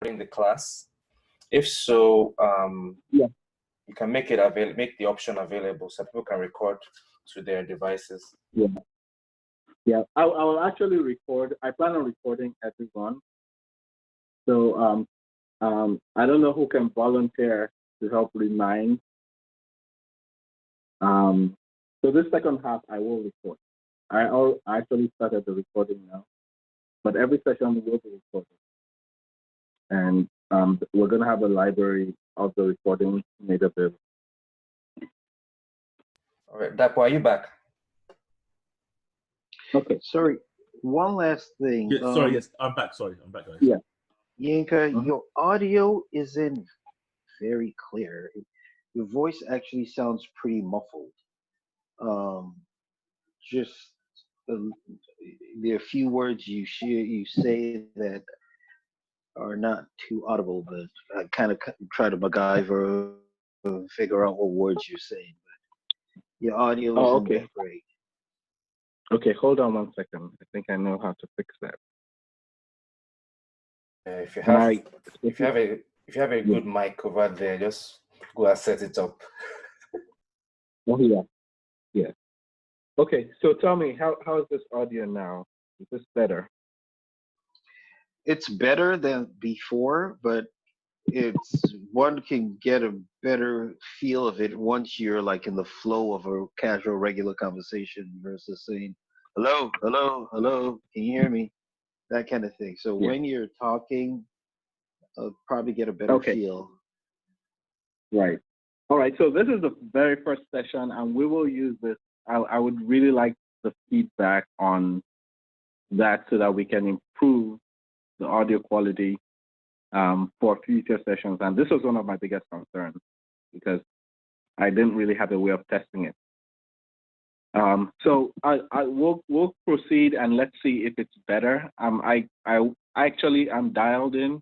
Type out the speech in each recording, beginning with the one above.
in the class? If so, Yeah. you can make the option available so people can record to their devices. Yeah. Yeah. I will actually record. I plan on recording everyone. So I don't know who can volunteer to help remind. So this second half I will record. I actually started the recording now, but every session will be recorded. And we're going to have a library of the recording made available. All right, Dapo, are you back? Okay. Sorry, one last thing. Yeah, sorry, yes, I'm back. Sorry, I'm back, guys. Yeah. Yinka, your audio isn't very clear. Your voice actually sounds pretty muffled. Just there are a few words you say that are not too audible, but I kind of try to MacGyver figure out what words you're saying. But your audio isn't that great. Okay, hold on 1 second. I think I know how to fix that. If you have a good mic over there, just go and set it up. Oh yeah, yeah. Okay, so tell me, how is this audio now? Is this better? It's better than before, but one can get a better feel of it once you're like in the flow of a casual, regular conversation versus saying, hello, hello, hello, can you hear me? That kind of thing. So when you're talking, probably get a better feel. Right. All right, so this is the very first session, and we will use this. I would really like the feedback on that so that we can improve the audio quality for future sessions. And this was one of my biggest concerns because I didn't really have a way of testing it. So we'll proceed and let's see if it's better. I actually am dialed in,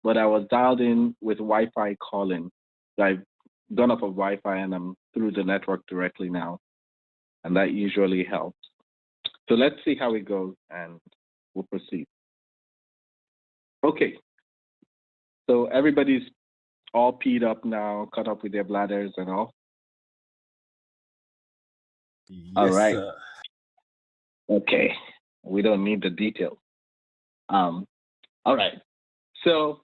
but I was dialed in with Wi-Fi calling. I've gone off of Wi-Fi and I'm through the network directly now, and that usually helps. So let's see how it goes and we'll proceed. Okay, so everybody's all peed up now, caught up with their bladders and all. Yes, all right. Sir. Okay, we don't need the details. All right, so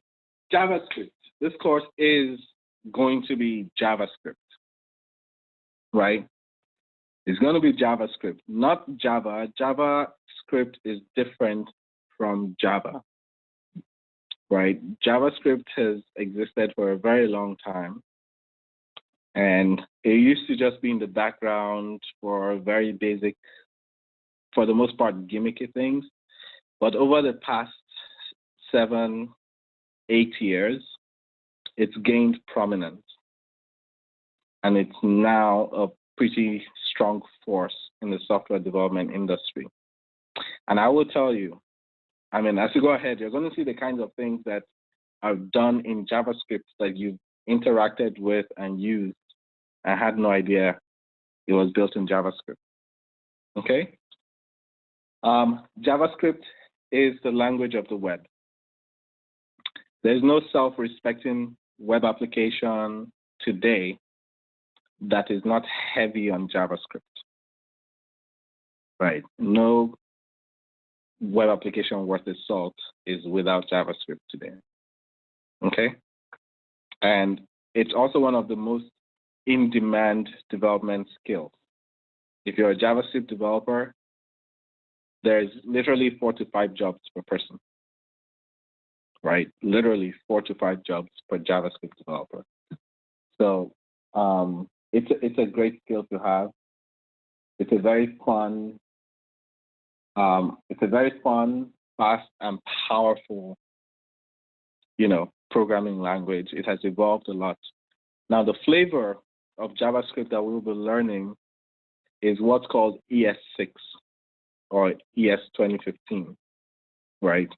JavaScript. This course is going to be JavaScript, right? It's going to be JavaScript, not Java. JavaScript is different from Java, right? JavaScript has existed for a very long time, and it used to just be in the background for very basic, for the most part, gimmicky things. But over the past 7-8 years, it's gained prominence. And it's now a pretty strong force in the software development industry. And I will tell you, I mean, as you go ahead, you're going to see the kinds of things that are done in JavaScript that you've interacted with and used. I had no idea it was built in JavaScript. Okay? JavaScript is the language of the web. There's no self-respecting web application today that is not heavy on JavaScript, right? No web application worth its salt is without JavaScript today, okay? And it's also one of the most in-demand development skills. If you're a JavaScript developer, there's literally 4 to 5 jobs per person, right? Literally 4 to 5 jobs per JavaScript developer. So it's a great skill to have. It's a very fun, fast and powerful, programming language. It has evolved a lot. Now the flavor of JavaScript that we'll be learning is what's called ES6 or ES 2015, right?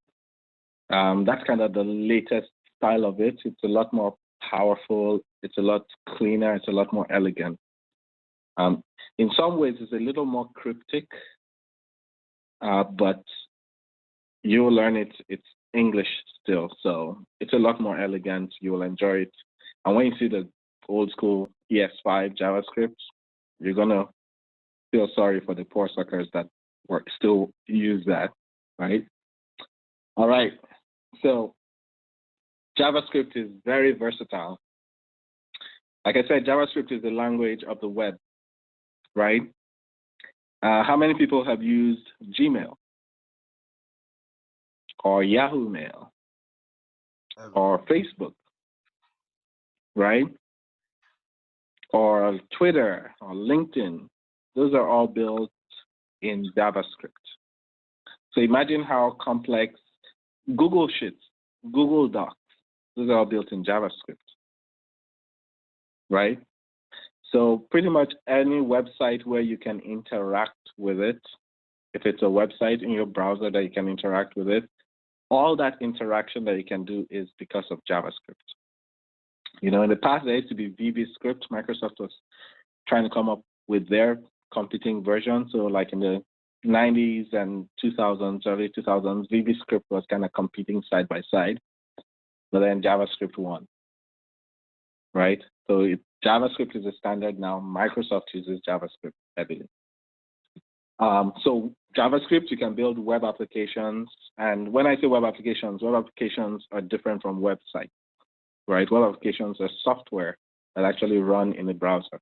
That's kind of the latest style of it. It's a lot more powerful. It's a lot cleaner. It's a lot more elegant. In some ways, it's a little more cryptic, but you'll learn its English still, so it's a lot more elegant. You will enjoy it. And when you see the old school ES5 JavaScript, you're gonna feel sorry for the poor suckers that still use that, right? All right. So JavaScript is very versatile. Like I said, JavaScript is the language of the web, right? How many people have used Gmail or Yahoo Mail or Facebook, right? Or Twitter or LinkedIn? Those are all built in JavaScript. So imagine how complex Google Sheets, Google Docs, those are all built in JavaScript, right? So pretty much any website where you can interact with it, if it's a website in your browser that you can interact with it, all that interaction that you can do is because of JavaScript. You know, in the past, there used to be VB Script. Microsoft was trying to come up with their competing version. So like in the 90s and 2000s, early 2000s, VB Script was kind of competing side by side, but then JavaScript won, right? So JavaScript is a standard now. Microsoft uses JavaScript heavily. So JavaScript, you can build web applications. And when I say web applications are different from websites, right? Web applications are software that actually run in the browser,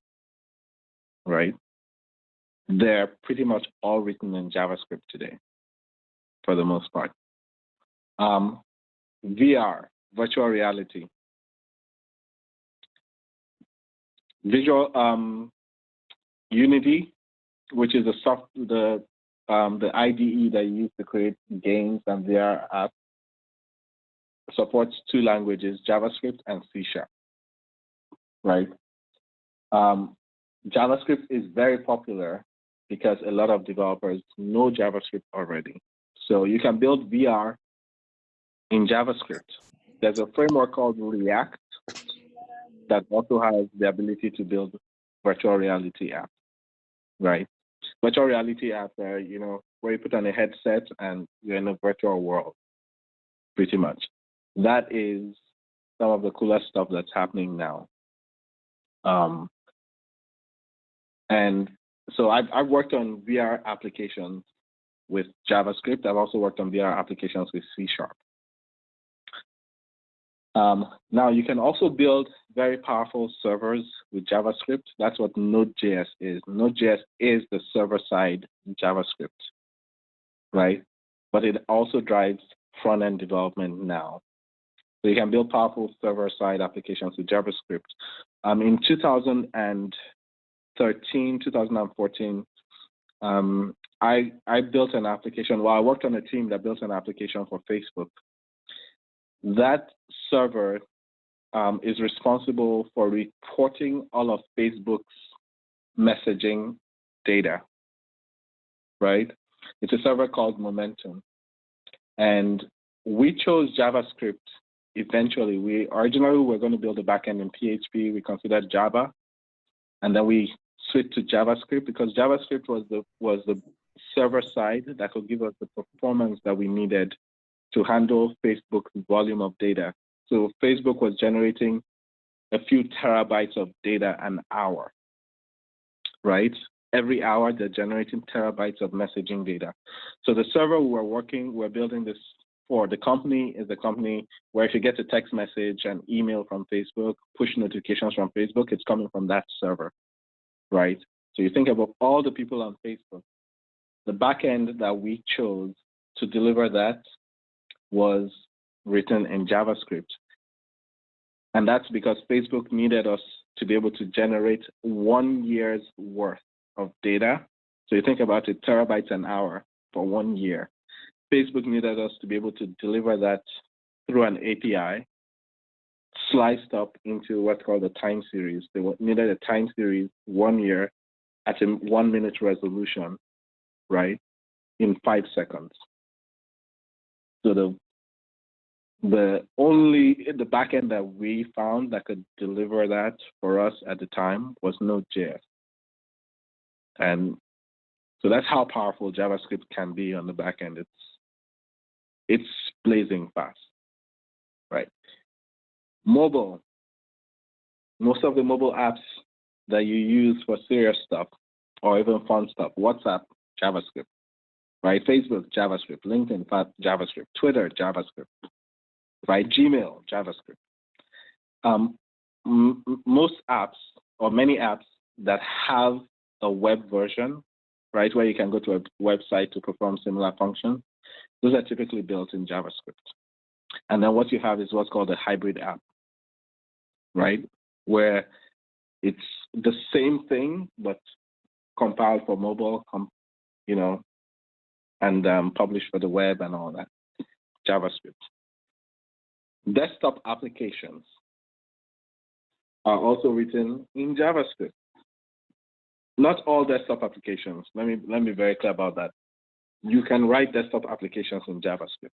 right? They're pretty much all written in JavaScript today, for the most part. VR, virtual reality. Unity, which is the IDE that you use to create games and VR apps, supports two languages, JavaScript and C#, right? JavaScript is very popular because a lot of developers know JavaScript already. So you can build VR in JavaScript. There's a framework called React that also has the ability to build virtual reality apps, right? Virtual reality apps are, you know, where you put on a headset and you're in a virtual world, pretty much. That is some of the coolest stuff that's happening now. And so I've worked on VR applications with JavaScript. I've also worked on VR applications with C#. Now you can also build very powerful servers with JavaScript. That's what Node.js is. Node.js is the server-side JavaScript, right? But it also drives front-end development now. So you can build powerful server-side applications with JavaScript. In 2013, 2014, I built an application. Well, I worked on a team that built an application for Facebook. That server is responsible for reporting all of Facebook's messaging data, right? It's a server called Momentum. And we chose JavaScript eventually. We originally were going to build a backend in PHP. We considered Java. And then we switched to JavaScript because JavaScript was the server side that could give us the performance that we needed to handle Facebook's volume of data. So Facebook was generating a few terabytes of data an hour, right? Every hour, they're generating terabytes of messaging data. So the server we're building this for, the company is a company where if you get a text message and email from Facebook, push notifications from Facebook, it's coming from that server, right? So you think about all the people on Facebook. The backend that we chose to deliver that was written in JavaScript. And that's because Facebook needed us to be able to generate 1 year's worth of data. So you think about it, terabytes an hour for 1 year. Facebook needed us to be able to deliver that through an API, sliced up into what's called a time series. They needed a time series 1 year at a 1 minute resolution, right, in 5 seconds. So the backend that we found that could deliver that for us at the time was Node.js. And so that's how powerful JavaScript can be on the backend. It's blazing fast, right? Mobile, most of the mobile apps that you use for serious stuff or even fun stuff, WhatsApp, JavaScript, right? Facebook, JavaScript, LinkedIn, JavaScript, Twitter, JavaScript, right? Gmail, JavaScript. Most apps or many apps that have a web version, right, where you can go to a website to perform similar functions, those are typically built in JavaScript. And then what you have is what's called a hybrid app, right, where it's the same thing but compiled for mobile, and published for the web and all that. JavaScript. Desktop applications are also written in JavaScript. Not all desktop applications. Let me be very clear about that. You can write desktop applications in JavaScript.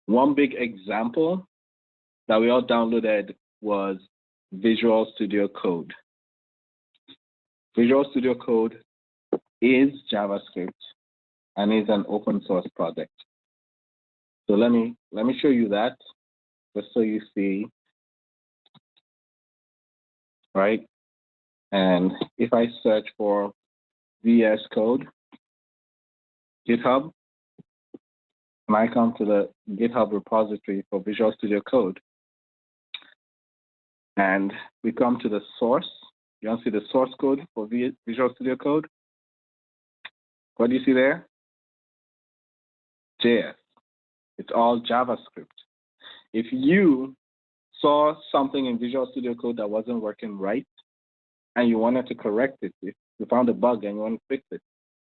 One big example that we all downloaded was Visual Studio Code. Visual Studio Code is JavaScript and is an open source project. So let me show you that just so you see, right? And if I search for VS Code, GitHub, and I come to the GitHub repository for Visual Studio Code, and we come to the source. You want to see the source code for Visual Studio Code? What do you see there? JS. It's all JavaScript. If you saw something in Visual Studio Code that wasn't working right, and you wanted to correct it, if you found a bug and you want to fix it,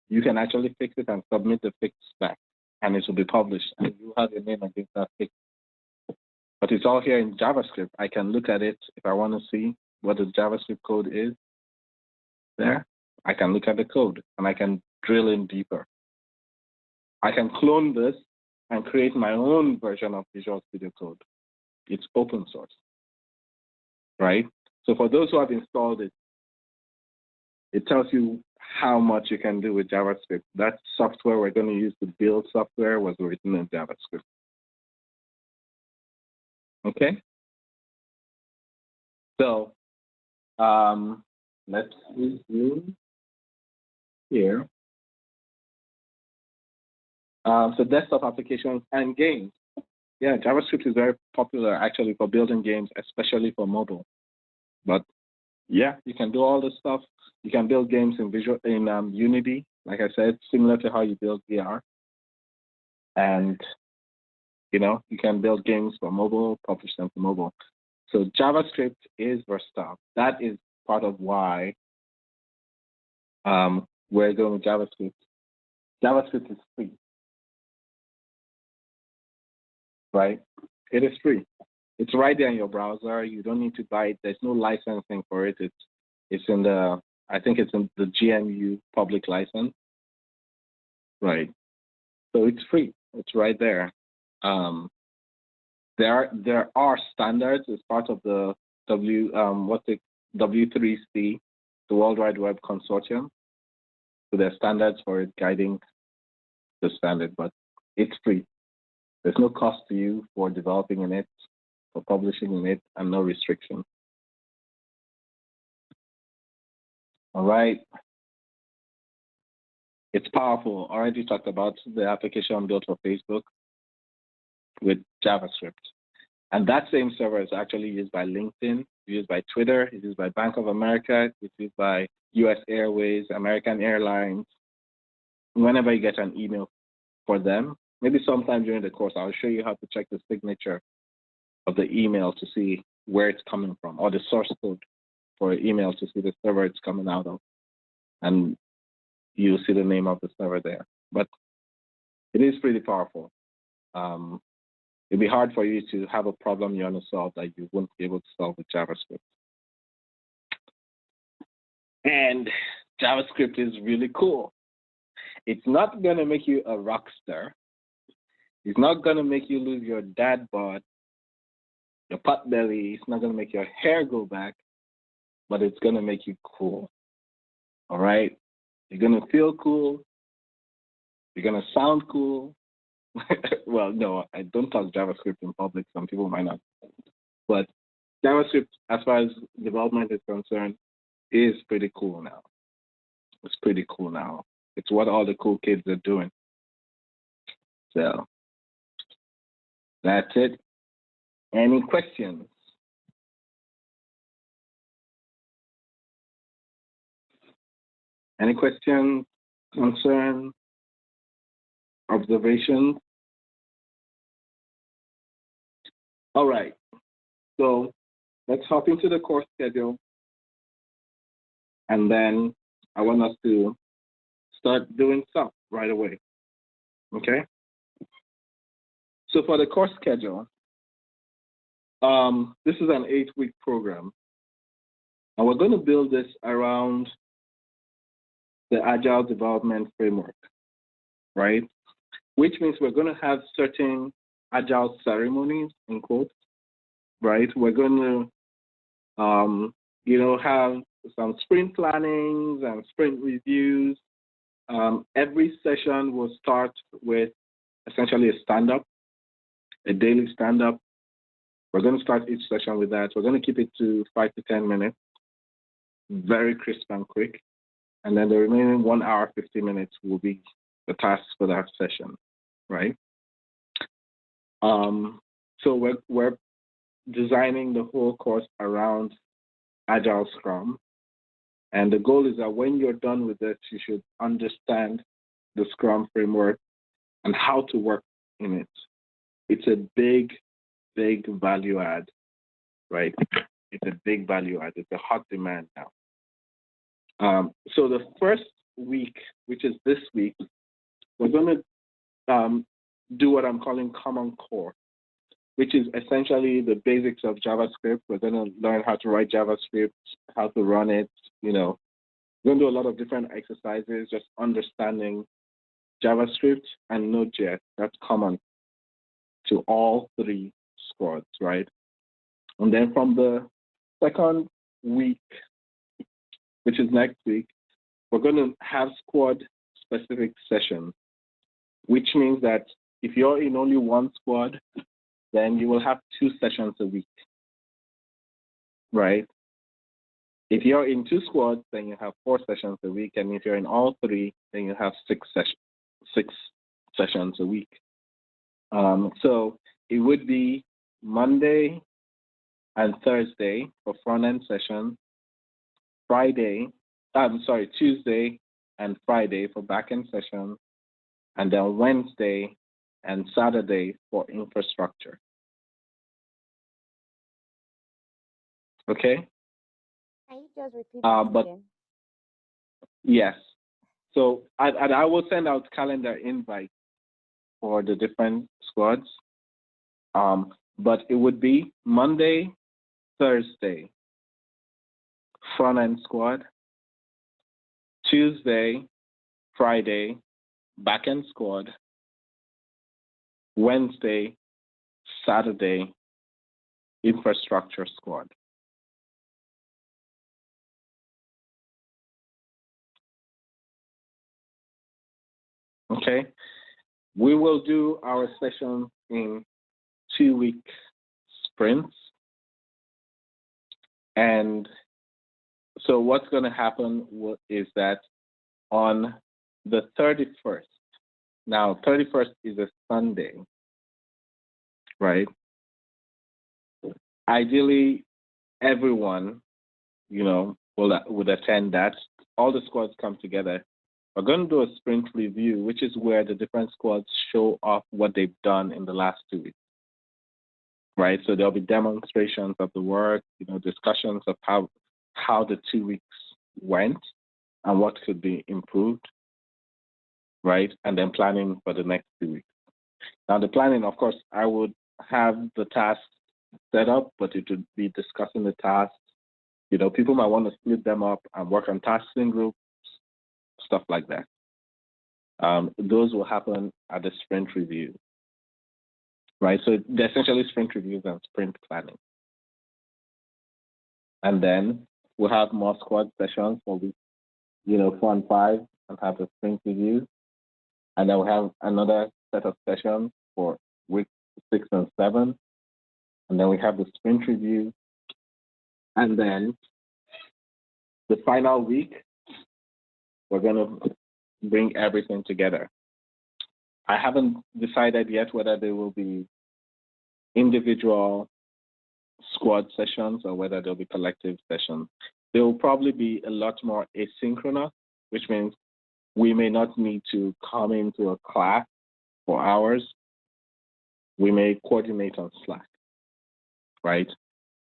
you can actually fix it and submit the fix back, and it will be published, and you have your name against that fix. But it's all here in JavaScript. I can look at it if I want to see what the JavaScript code is there. I can look at the code, and I can drill in deeper. I can clone this and create my own version of Visual Studio Code. It's open source, right? So for those who have installed it, it tells you how much you can do with JavaScript. That software we're going to use to build software was written in JavaScript. Okay? So let's resume here. So desktop applications and games. Yeah, JavaScript is very popular actually for building games, especially for mobile. But yeah, you can do all this stuff. You can build games in Unity, like I said, similar to how you build VR. And you can build games for mobile, publish them for mobile. So JavaScript is versatile. That is part of why we're going with JavaScript. JavaScript is free, right? It is free. It's right there in your browser. You don't need to buy it. There's no licensing for it. It's in the, I think it's in the GNU public license, right? So it's free. It's right there. There are standards as part of the W3C, the World Wide Web Consortium. So there are standards for it guiding the standard, but it's free. There's no cost to you for developing in it, for publishing in it, and no restriction. All right. It's powerful. Already talked about the application built for Facebook with JavaScript. And that same server is actually used by LinkedIn, used by Twitter, it's used by Bank of America, it's used by US Airways, American Airlines. Whenever you get an email for them, maybe sometime during the course, I'll show you how to check the signature of the email to see where it's coming from, or the source code for an email to see the server it's coming out of. And you'll see the name of the server there. But it is pretty powerful. It'd be hard for you to have a problem you want to solve that you wouldn't be able to solve with JavaScript. And JavaScript is really cool. It's not going to make you a rock star. It's not going to make you lose your dad bod, your pot belly. It's not going to make your hair go back, but it's going to make you cool. All right? You're going to feel cool. You're going to sound cool. Well, no, I don't talk JavaScript in public. Some people might not. But JavaScript, as far as development is concerned, is pretty cool now. It's pretty cool now. It's what all the cool kids are doing. So that's it. Any questions? Any questions, concerns, observations? All right. So let's hop into the course schedule. And then I want us to start doing stuff right away. Okay? So for the course schedule, this is an 8-week program. And we're going to build this around the Agile Development Framework, right? Which means we're going to have certain Agile ceremonies, in quotes, right? We're going to, have some sprint plannings and sprint reviews. Every session will start with essentially a stand-up, a daily stand-up. We're going to start each session with that. We're going to keep it to 5 to 10 minutes, very crisp and quick. And then the remaining 1 hour, 50 minutes will be the tasks for that session, right? So we're designing the whole course around Agile Scrum. And the goal is that when you're done with this, you should understand the Scrum framework and how to work in it. It's a big, big value add, right? It's a big value add. It's a hot demand now. So the first week, which is this week, we're going to do what I'm calling Common Core, which is essentially the basics of JavaScript. We're going to learn how to write JavaScript, how to run it. We're going to do a lot of different exercises, just understanding JavaScript and Node.js. That's common to all 3 squads, right? And then from the second week, which is next week, we're going to have squad-specific sessions, which means that if you're in only one squad, then you will have 2 sessions a week, right? If you're in 2 squads, then you have 4 sessions a week, and if you're in all 3, then you have 6 sessions a week. So it would be Monday and Thursday for front-end session, Tuesday and Friday for back-end session, and then Wednesday and Saturday for infrastructure. Okay? Can you just repeat that again? Yes. So I will send out calendar invites for the different squads. But it would be Monday, Thursday, front-end squad, Tuesday, Friday, back-end squad, Wednesday, Saturday, infrastructure squad. Okay, we will do our session in 2-week sprints. And so what's going to happen is that on the 31st, now 31st is a Sunday, right? Ideally, everyone, would attend that. All the squads come together. We're going to do a sprint review, which is where the different squads show off what they've done in the last 2 weeks, right? So there'll be demonstrations of the work, discussions of how the 2 weeks went and what could be improved, right? And then planning for the next 2 weeks. Now the planning, of course, I would have the tasks set up, but it would be discussing the tasks. People might want to split them up and work on tasks in groups, stuff like that. Those will happen at the sprint review, right? So they're essentially sprint reviews and sprint planning. And then we'll have more squad sessions for week, 4 and 5, and have a sprint review. And then we'll have another set of sessions for week 6 and 7. And then we have the sprint review. And then the final week, we're going to bring everything together. I haven't decided yet whether there will be individual squad sessions or whether there'll be collective sessions. There will probably be a lot more asynchronous, which means we may not need to come into a class for hours. We may coordinate on Slack, right?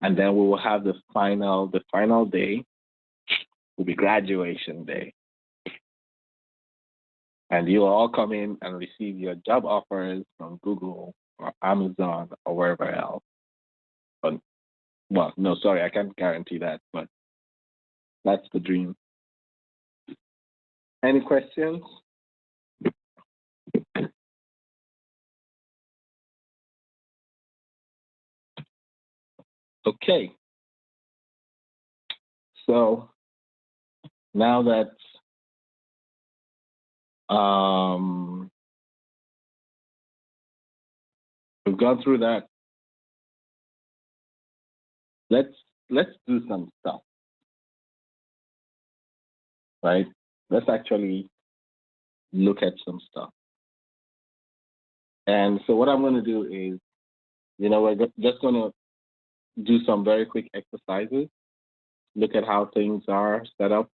And then we will have the final day will be graduation day. And you'll all come in and receive your job offers from Google or Amazon or wherever else. But, well, no, sorry, I can't guarantee that, but that's the dream. Any questions? Okay. So now that we've gone through that, let's do some stuff, right? Let's actually look at some stuff. And so what I'm going to do is, we're just going to do some very quick exercises, look at how things are set up,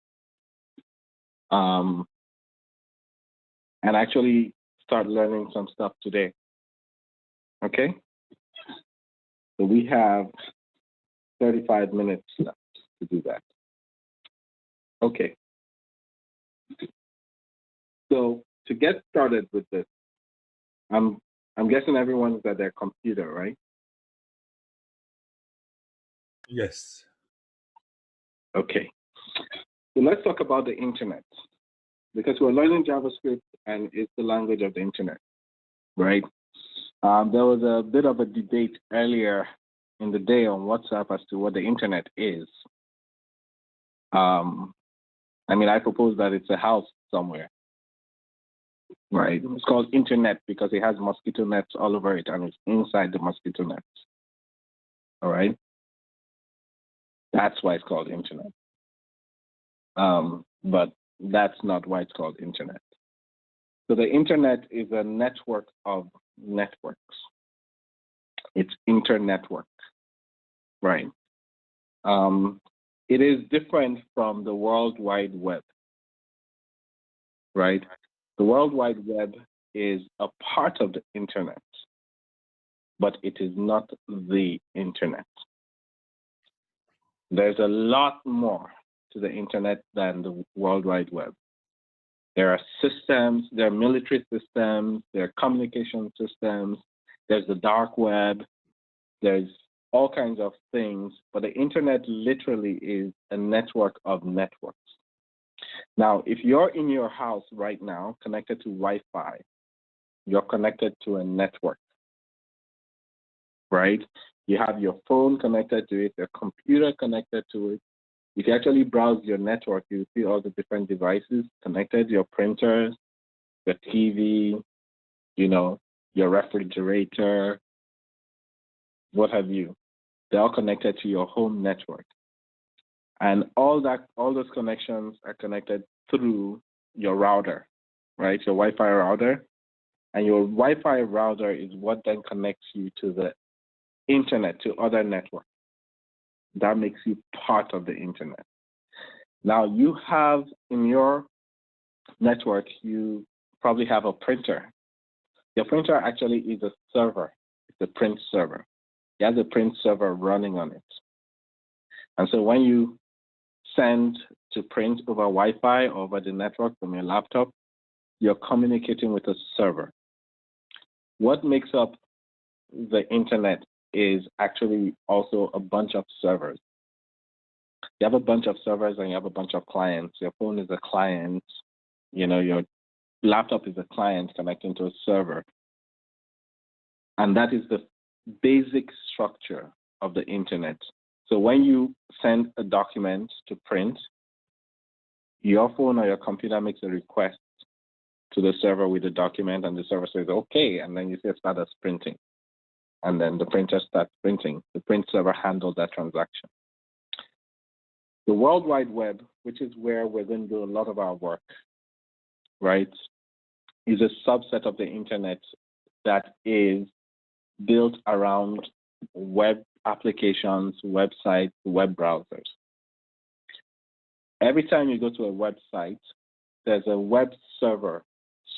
and actually start learning some stuff today. Okay? So we have 35 minutes left to do that. Okay. So to get started with this, I'm guessing everyone's at their computer, right? Yes. Okay. So let's talk about the internet, because we're learning JavaScript and it's the language of the internet, right? There was a bit of a debate earlier in the day on WhatsApp as to what the internet is. I propose that it's a house somewhere, right? It's called internet because it has mosquito nets all over it and it's inside the mosquito nets, all right? That's why it's called internet. But that's not why it's called internet. So the internet is a network of networks. It's internetwork, right? It is different from the World Wide Web, right? The World Wide Web is a part of the internet, but it is not the internet. There's a lot more to the internet than the World Wide Web. There are systems, there are military systems, there are communication systems, there's the dark web, there's all kinds of things, but the internet literally is a network of networks. Now, if you're in your house right now connected to Wi-Fi, you're connected to a network, right? You have your phone connected to it, your computer connected to it. If you actually browse your network, you see all the different devices connected, your printers, your TV, your refrigerator, what have you. They're all connected to your home network. And all those connections are connected through your router, right? Your Wi-Fi router. And your Wi-Fi router is what then connects you to the internet, to other networks. That makes you part of the internet. Now you have in your network, you probably have a printer. Your printer actually is a server. It's a print server. It has a print server running on it. And so when you send to print over Wi-Fi or over the network from your laptop, you're communicating with a server. What makes up the internet is actually also a bunch of servers. You have a bunch of servers and you have a bunch of clients. Your phone is a client, your laptop is a client connecting to a server. And that is the basic structure of the internet. So when you send a document to print, your phone or your computer makes a request to the server with the document, and the server says, okay, and then you say start as printing. And then the printer starts printing. The print server handles that transaction. The World Wide Web, which is where we're going to do a lot of our work, right, is a subset of the internet that is built around web applications, websites, web browsers. Every time you go to a website, there's a web server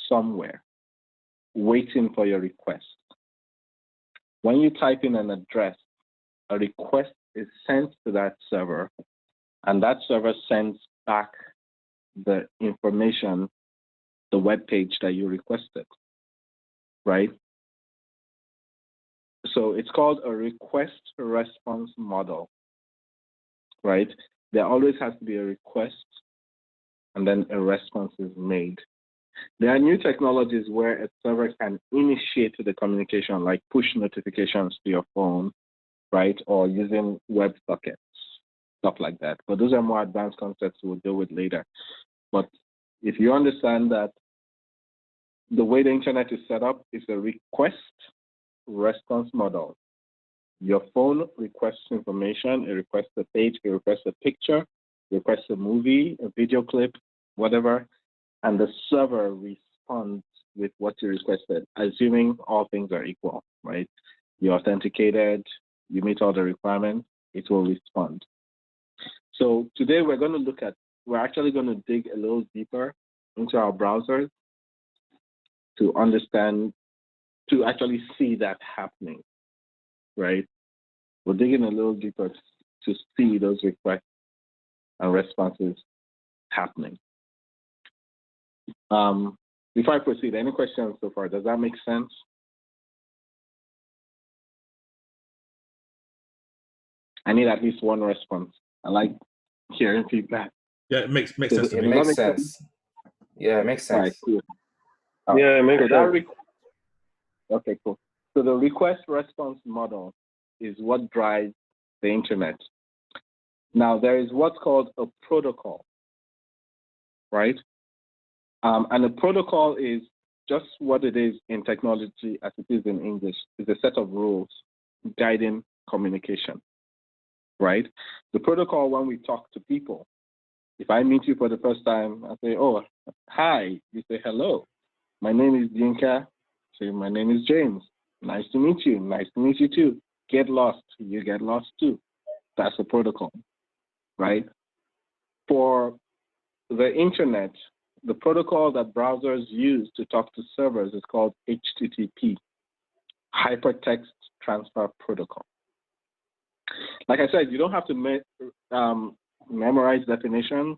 somewhere waiting for your request. When you type in an address, a request is sent to that server, and that server sends back the information, the web page that you requested, right? So it's called a request response model, right? There always has to be a request, and then a response is made. There are new technologies where a server can initiate the communication, like push notifications to your phone, right? Or using web sockets, stuff like that. But those are more advanced concepts we'll deal with later. But if you understand that the way the internet is set up is a request response model. Your phone requests information, it requests a page, it requests a picture, it requests a movie, a video clip, whatever, and the server responds with what you requested, assuming all things are equal, right? You authenticated, you meet all the requirements, it will respond. So today we're actually going to dig a little deeper into our browsers to understand, to actually see that happening, right? We're digging a little deeper to see those requests and responses happening. Before I proceed, any questions so far? Does that make sense? I need at least one response. I like hearing feedback. Yeah, it makes sense to It me. makes sense. Yeah, it makes All right, sense. cool. Yeah, it makes sense. Okay, cool. So the request response model is what drives the internet. Now there is what's called a protocol, right? And a protocol is just what it is in technology as it is in English. It's a set of rules guiding communication, right? The protocol, when we talk to people, if I meet you for the first time, I say, oh, hi. You say, hello. My name is Dinka. Say, my name is James. Nice to meet you. Nice to meet you too. Get lost. You get lost too. That's the protocol, right? For the internet, the protocol that browsers use to talk to servers is called HTTP, Hypertext Transfer Protocol. Like I said, you don't have to memorize definition.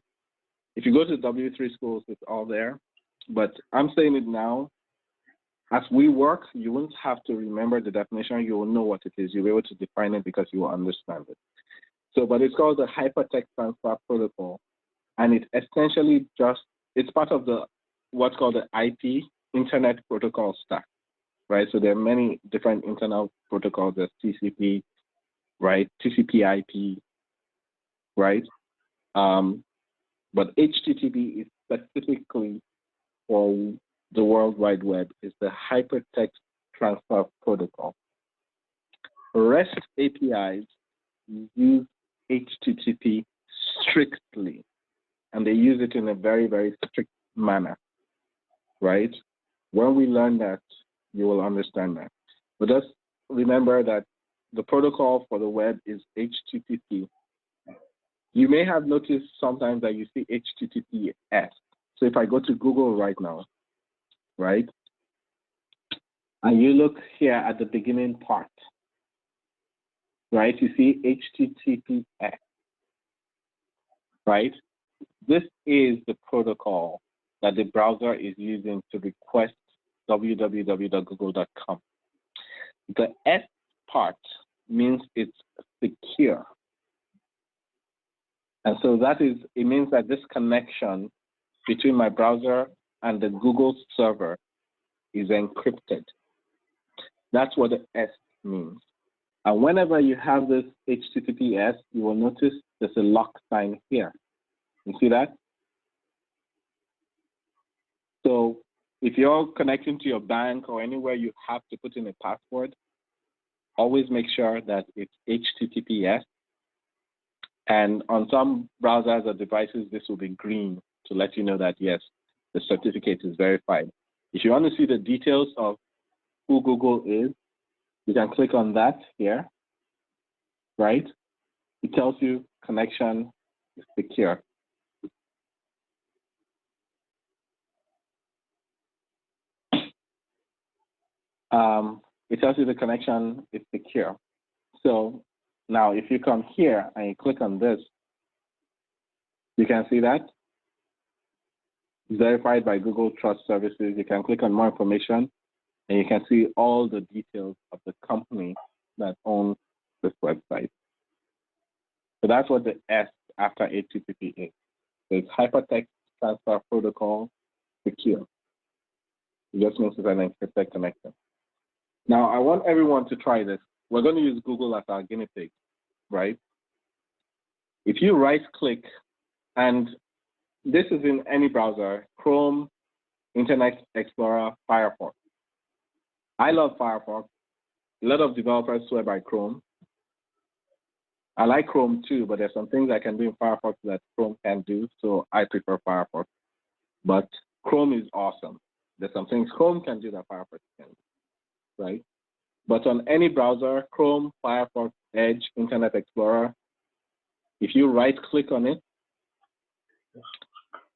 If you go to W3 schools, it's all there. But I'm saying it now. As we work, you won't have to remember the definition. You will know what it is. You'll be able to define it because you will understand it. So, but it's called the Hypertext Transfer Protocol. And it essentially it's part of what's called the IP, Internet Protocol Stack, right? So there are many different internet protocols. There's TCP, right? TCP/IP, right? But HTTP is specifically for the World Wide Web, is the Hypertext Transfer Protocol. REST APIs use HTTP strictly, and they use it in a very, very strict manner, right? When we learn that, you will understand that. But just remember that the protocol for the web is HTTP. You may have noticed sometimes that you see HTTPS. So if I go to Google right now, right, and you look here at the beginning part, right, you see HTTPS, right? This is the protocol that the browser is using to request www.google.com. The S part means it's secure. And so it means that this connection between my browser and the Google server is encrypted. That's what the S means. And whenever you have this HTTPS, you will notice there's a lock sign here. You see that? So if you're connecting to your bank or anywhere you have to put in a password, always make sure that it's HTTPS. And on some browsers or devices, this will be green to let you know that, yes, the certificate is verified. If you want to see the details of who Google is, you can click on that here, right? It tells you connection is secure. It tells you the connection is secure. So now if you come here and you click on this, you can see that verified by Google Trust Services. You can click on more information and you can see all the details of the company that owns this website. So that's what the S after HTTP is. So it's Hypertext Transfer Protocol Secure. It just means it's an encrypted connection. Now, I want everyone to try this. We're going to use Google as our guinea pig, right? If you right-click, and this is in any browser, Chrome, Internet Explorer, Firefox. I love Firefox. A lot of developers swear by Chrome. I like Chrome too, but there's some things I can do in Firefox that Chrome can't do, so I prefer Firefox. But Chrome is awesome. There's some things Chrome can do that Firefox can do, right? But on any browser, Chrome, Firefox, Edge, Internet Explorer, if you right-click on it,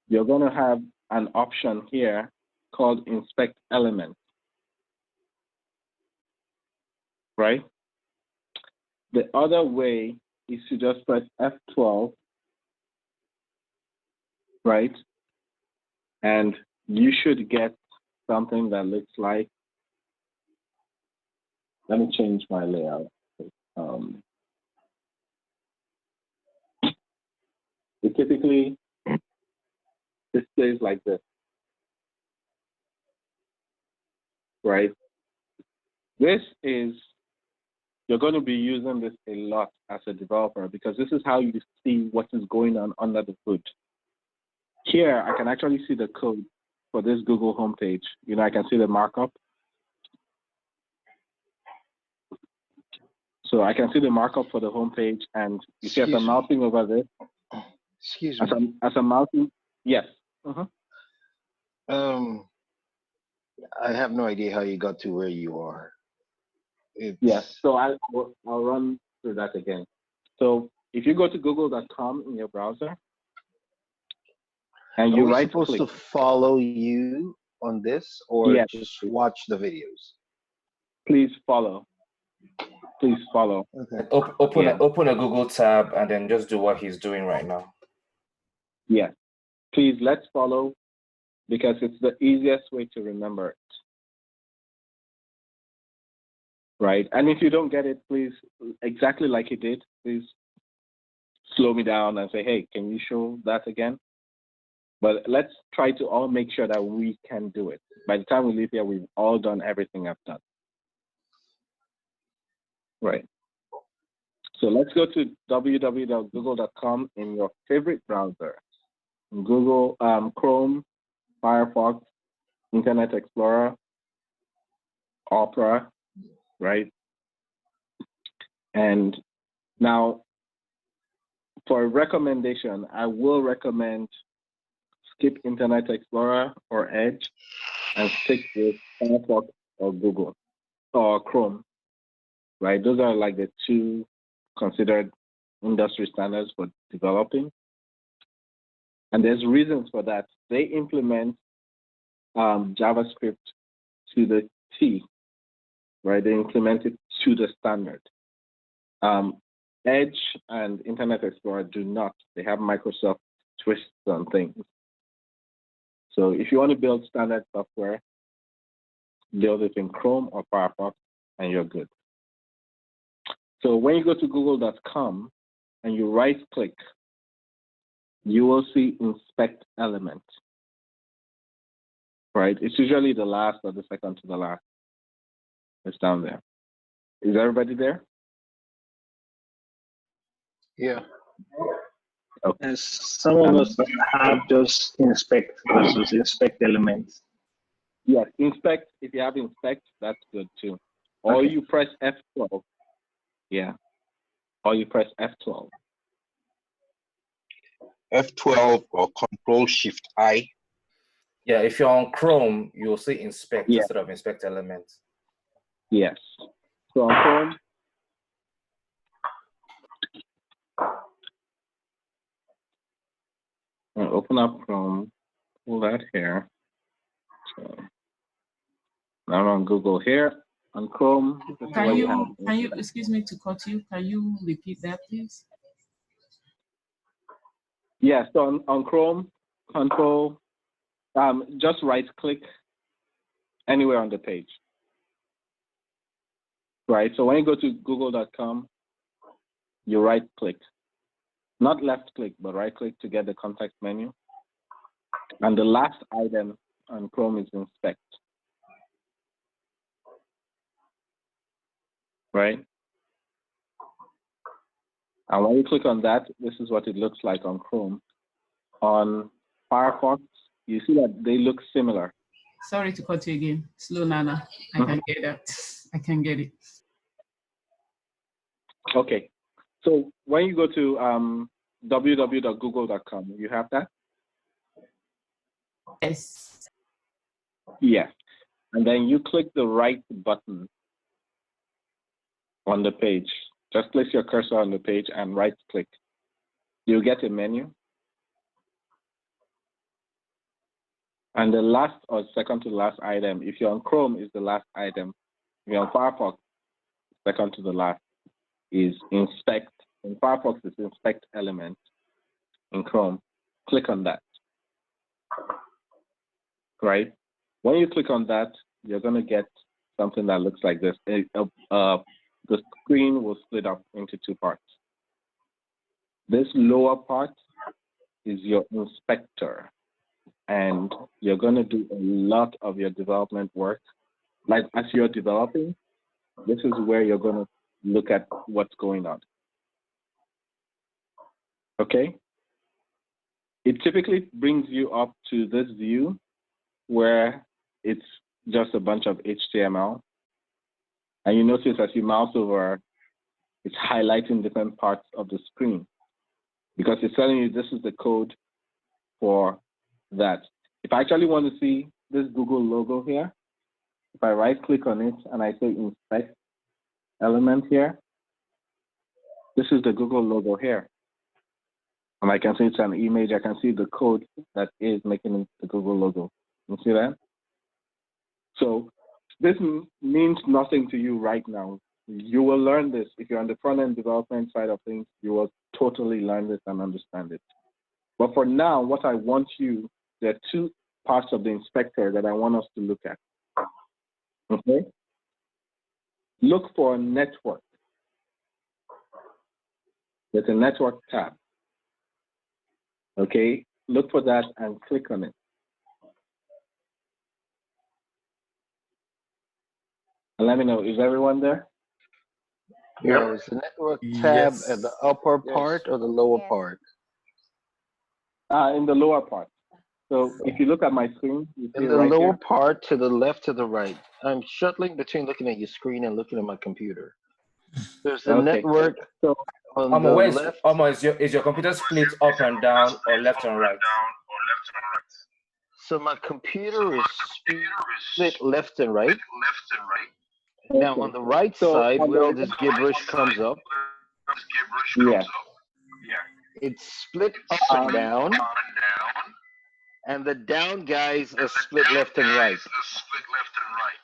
you're going to have an option here called Inspect Elements, right? The other way is to just press F12, right? And you should get something that looks like, let me change my layout. It typically displays like this, right? This is, you're going to be using this a lot as a developer because this is how you see what is going on under the hood. Here, I can actually see the code for this Google homepage. You know, I can see the markup. So I can see the markup for the homepage, and you see as I'm mousing over this. Excuse me. As I'm mousing, yes. I have no idea how you got to where you are. Yes, so I'll run through that again. So if you go to google.com in your browser, and you right-click. Are we supposed to follow you on this, or just watch the videos? Please follow. Please follow. Okay. Open a Google tab and then just do what he's doing right now. Yes. Please, let's follow because it's the easiest way to remember it. Right? And if you don't get it, please, exactly like you did, please slow me down and say, hey, can you show that again? But let's try to all make sure that we can do it. By the time we leave here, we've all done everything I've done. Right. So let's go to www.google.com in your favorite browser. Google, Chrome, Firefox, Internet Explorer, Opera, right? And now, for a recommendation, I will recommend skip Internet Explorer or Edge and stick with Firefox or Google or Chrome, right? Those are like the two considered industry standards for developing. And there's reasons for that. They implement JavaScript to the T, right? They implement it to the standard. Edge and Internet Explorer do not. They have Microsoft twists on things. So if you want to build standard software, build it in Chrome or Firefox, and you're good. So when you go to google.com and you right-click, you will see Inspect Element, right? It's usually the last or the second to the last. It's down there. Is everybody there? Yeah. Okay. Yes, some of us have just inspect versus inspect elements. Yes, inspect. If you have inspect, that's good too. Or Okay. you press F12. Yeah. Or you press F12. F12 or Control Shift I. Yeah, if you're on Chrome, you'll see inspect Yeah. instead of inspect elements. Yes. So on Chrome, I'll open up Chrome, pull that here. So now I'm on Google here. On Chrome, this is Can what you, have. excuse me to cut you, can you repeat that, please? Yeah, so on Chrome, Control, just right click anywhere on the page. Right, so when you go to google.com, you right click. Not left click, but right click to get the context menu. And the last item on Chrome is inspect. Right? And when you click on that, this is what it looks like on Chrome. On Firefox, you see that they look similar. Sorry to cut you again. Slow, Nana. I can get that. I can get it. Okay. So when you go to www.google.com, you have that? Yes. Yes. And then you click the right button on the page. Just place your cursor on the page and right click. You'll get a menu. And the last or second to last item, if you're on Chrome, is the last item. If you're on Firefox, second to the last is inspect. In Firefox, it's inspect element. In Chrome, click on that. Right? When you click on that, you're going to get something that looks like this. The screen will split up into two parts. This lower part is your inspector, and you're going to do a lot of your development work. Like as you're developing, this is where you're going to look at what's going on. Okay? It typically brings you up to this view where it's just a bunch of HTML. And you notice as you mouse over, it's highlighting different parts of the screen because it's telling you this is the code for that. If I actually want to see this Google logo here, if I right click on it and I say inspect element here, this is the Google logo here. And I can see it's an image. I can see the code that is making it the Google logo. You see that? So this means nothing to you right now. You will learn this. If you're on the front-end development side of things, you will totally learn this and understand it. But for now, what I want you, there are two parts of the inspector that I want us to look at. Okay? Look for a network. There's a network tab. Okay? Look for that and click on it. And let me know, is everyone there? Now, is the network tab Yes. at the upper part or the lower Yes. part? In the lower part. So if you look at my screen, you see In it the right lower here. part, to the left, to the right. I'm shuttling between looking at your screen and looking at my computer. There's a Okay. network So on the left. Is your computer split up and down or left and right? So my computer is split left and right. Now okay. on the right So side, on where the all this gibberish comes up, yeah. it's split up and down, and the down guys are split left and right.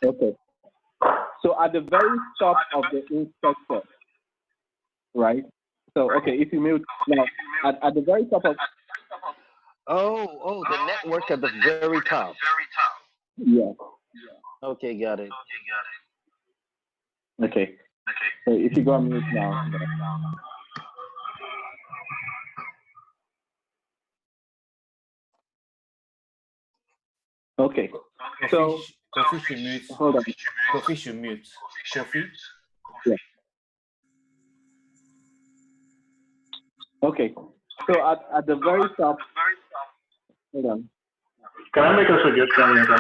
Okay. So at the very top of the inspector, right? So okay, if you mute now, at the very top of Oh, the network at the very top. yeah. Okay, got it. Okay. So if you go on mute now. Okay. So Kofi should mute. hold on. Kofi should mute. Kofi. Yeah. Okay. So at the very top. Hold on. Can I make a suggestion, Yinka?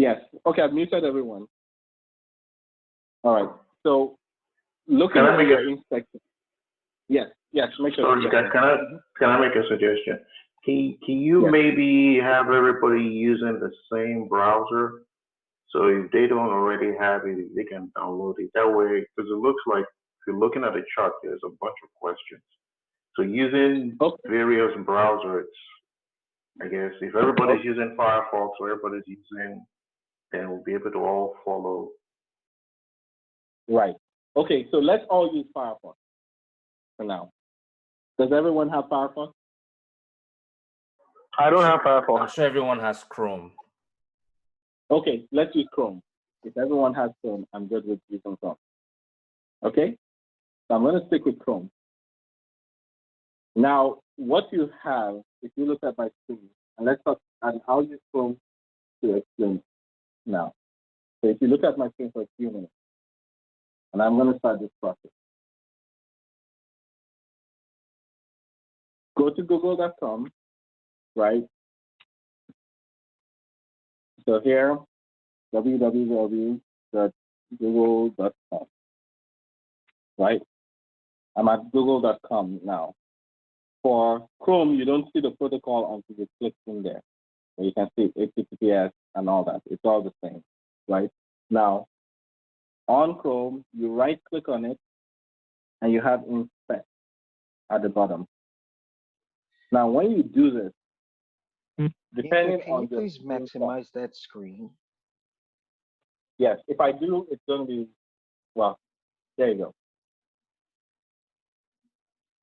Yes. Okay, I've muted everyone. All right. So looking Can I at make your a inspection. Yes. Make sure. sorry, can I make a suggestion? Can you Yes. maybe have everybody using the same browser? So if they don't already have it, they can download it. That way, because it looks like if you're looking at the chart, there's a bunch of questions. So using various browsers, I guess if everybody's using Firefox or everybody's using, then we'll be able to all follow. Right. Okay, so let's all use Firefox for now. Does everyone have Firefox? I don't have Firefox. I'm sure everyone has Chrome. Okay, let's use Chrome. If everyone has Chrome, I'm good with using Chrome. Okay? So I'm going to stick with Chrome. Now, what you have, if you look at my screen, and let's talk, and I'll use Chrome to explain now. So if you look at my screen for a few minutes, and I'm going to start this process. Go to google.com, right? So here, www.google.com, right? I'm at google.com now. For Chrome, you don't see the protocol until you click in there. So you can see HTTPS and all that. It's all the same, right? Now, on Chrome, you right-click on it, and you have Inspect at the bottom. Now, when you do this, depending can on you please maximize that screen? Yes, if I do, it's going to be, well, there you go.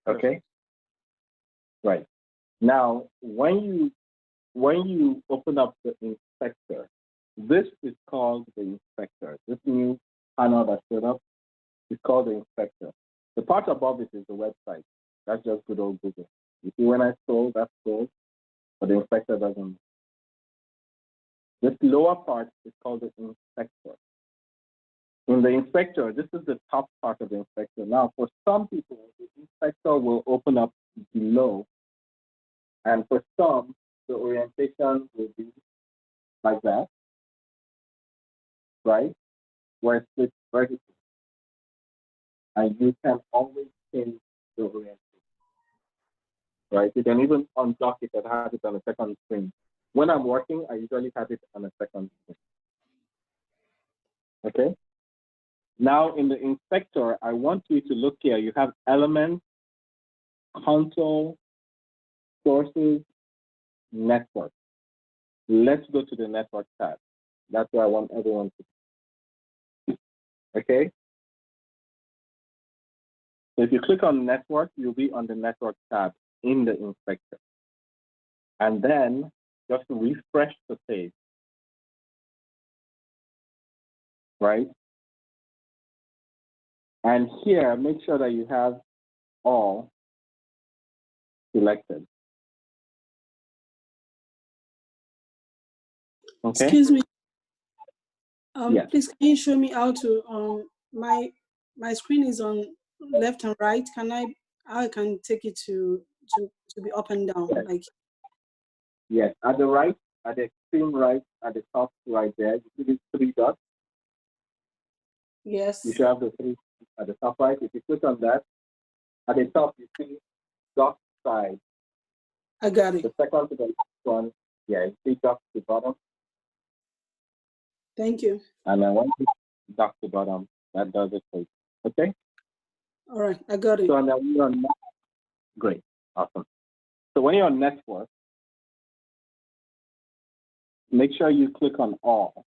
Okay? Right. Now, when you open up the inspector, this is called the inspector. This new panel that showed up is called the inspector. The part above it is the website. That's just good old Google. You see when I scroll, that's scroll, but the inspector doesn't. This lower part is called the inspector. In the inspector, this is the top part of the inspector. Now, for some people, the inspector will open up below, and for some, the orientation will be like that, right? Where it's split vertically. And you can always change the orientation, right? You can even undock it and have it on a second screen. When I'm working, I usually have it on a second screen. Okay? Now, in the inspector, I want you to look here. You have elements, console, sources, network. Let's go to the network tab. That's where I want everyone to be. Okay? So if you click on network, you'll be on the network tab in the inspector. And then just refresh the page. Right? And here, make sure that you have all selected. Okay? Excuse me. Yes. Please, can you show me how to my screen is on left and right. How I can take it to be up and down? Yes. Like Yes, at the right, at the extreme right, at the top right there, you see these three dots? yes. You should have the three at the top right. If you click on that, at the top you see dot side. I got it. The second to the last one, yeah, you see dot to the bottom. Thank you. And then once you dot to the bottom, that does it for you. Okay? All right, I got it. So and then we're on great, awesome. So when you're on network, make sure you click on all.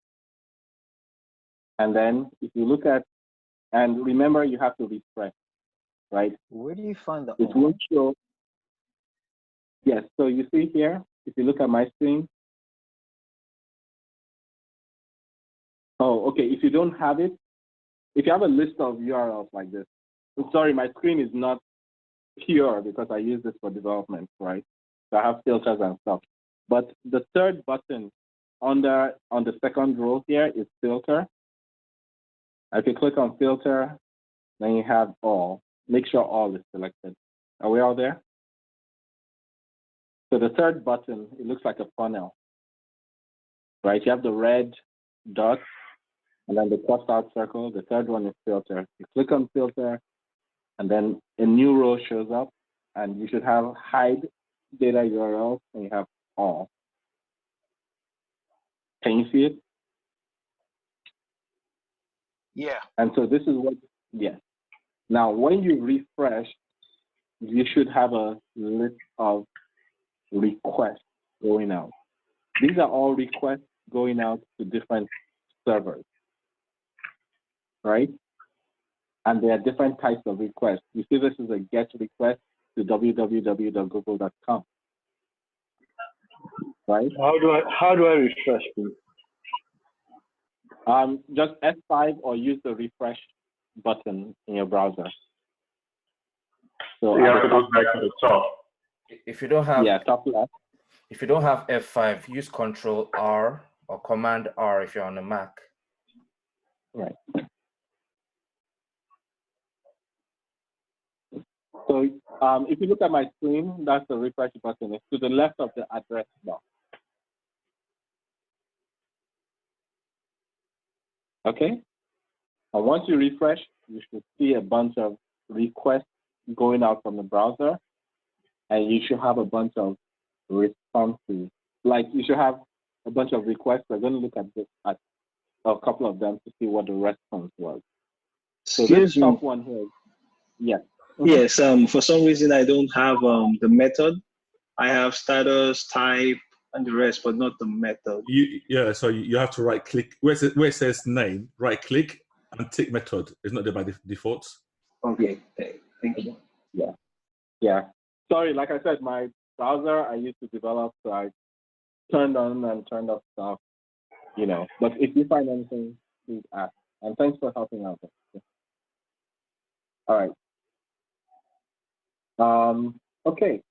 And then if you look at, and remember you have to refresh, right? Where do you find the It will show. Yes, so you see here, if you look at my screen. Oh, okay, if you don't have it, if you have a list of URLs like this, I'm sorry, my screen is not pure because I use this for development, right? So I have filters and stuff. But the third button on the second row here is filter. If you click on filter, then you have all. Make sure all is selected. Are we all there? So the third button, it looks like a funnel, right? You have the red dot, and then the crossed out circle. The third one is filter. You click on filter, and then a new row shows up, and you should have hide data URLs, and you have all. Can you see it? Yeah. And so this is what, yes. Now, when you refresh, you should have a list of requests going out. These are all requests going out to different servers, right? And there are different types of requests. You see this is a GET request to www.google.com, right? How do I refresh, please? Just F5 or use the refresh button in your browser. So you have to go back to the top. If you don't have, top left. If you don't have F5, use Control R or Command R if you're on a Mac. Right. So if you look at my screen, that's the refresh button. It's to the left of the address bar. Okay. And once you refresh, you should see a bunch of requests going out from the browser, and you should have a bunch of responses. Like you should have a bunch of requests. We're going to look at a couple of them to see what the response was. So Excuse this me. top one here, yes. Yes, for some reason I don't have the method. I have status, type, and the rest, but not the method. So you have to right click where it says name, right click and tick method. It's not there by default. Okay, thank you. Yeah. Sorry, like I said, my browser I used to develop, so I turned on and turned off stuff, you know. But if you find anything, please ask. And thanks for helping out. All right. Okay.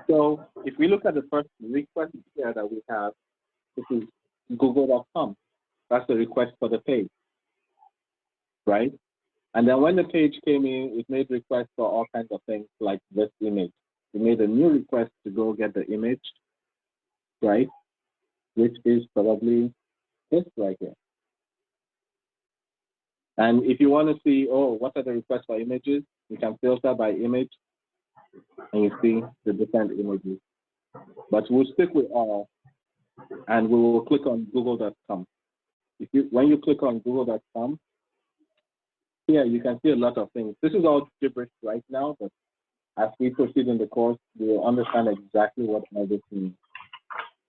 So if we look at the first request here that we have, this is google.com. That's the request for the page, right? And then when the page came in, it made requests for all kinds of things like this image. We made a new request to go get the image, right? Which is probably this right here. And if you want to see, oh, what are the requests for images? You can filter by image, and you see the different images. But we'll stick with all, and we will click on google.com. When you click on google.com, here you can see a lot of things. This is all gibberish right now, but as we proceed in the course, we will understand exactly what all this means.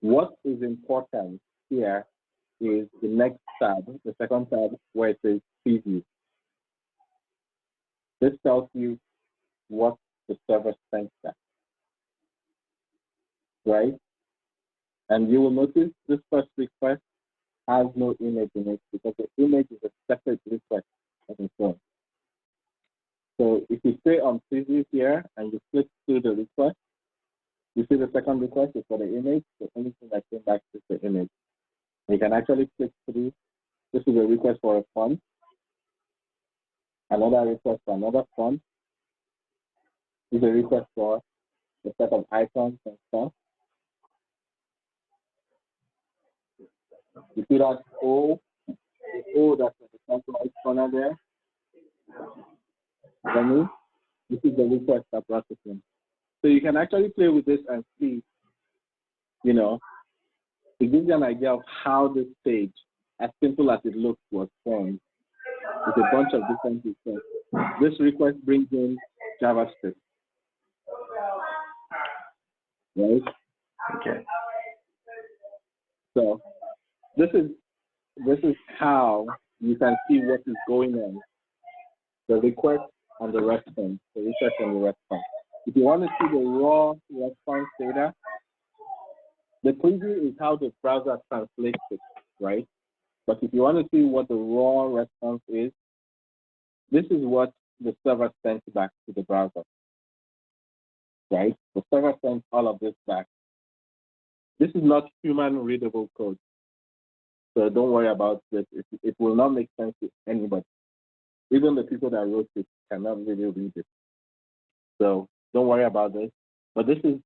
What is important here is the next tab, the second tab, where it says preview. This tells you what the server sent back, right? And you will notice this first request has no image in it because the image is a separate request of its own. So if you stay on preview here and you click through the request, you see the second request is for the image. The only thing that came back is the image. You can actually click through. This is a request for a font. Another request for another font. This is a request for a set of icons and stuff. You see that O that's at the top right corner there? This is the request that processing. So you can actually play with this and see, you know, it gives you an idea of how this page, as simple as it looks, was formed with a bunch of different requests. This request brings in JavaScript, right? Okay. So this is how you can see what is going on. The request and the response, the request and the response. If you want to see the raw response data, the preview is how the browser translates it, right? But if you want to see what the raw response is, this is what the server sends back to the browser, right? The server sends all of this back. This is not human readable code. So don't worry about this. It will not make sense to anybody. Even the people that wrote it cannot really read it. So don't worry about this. But this is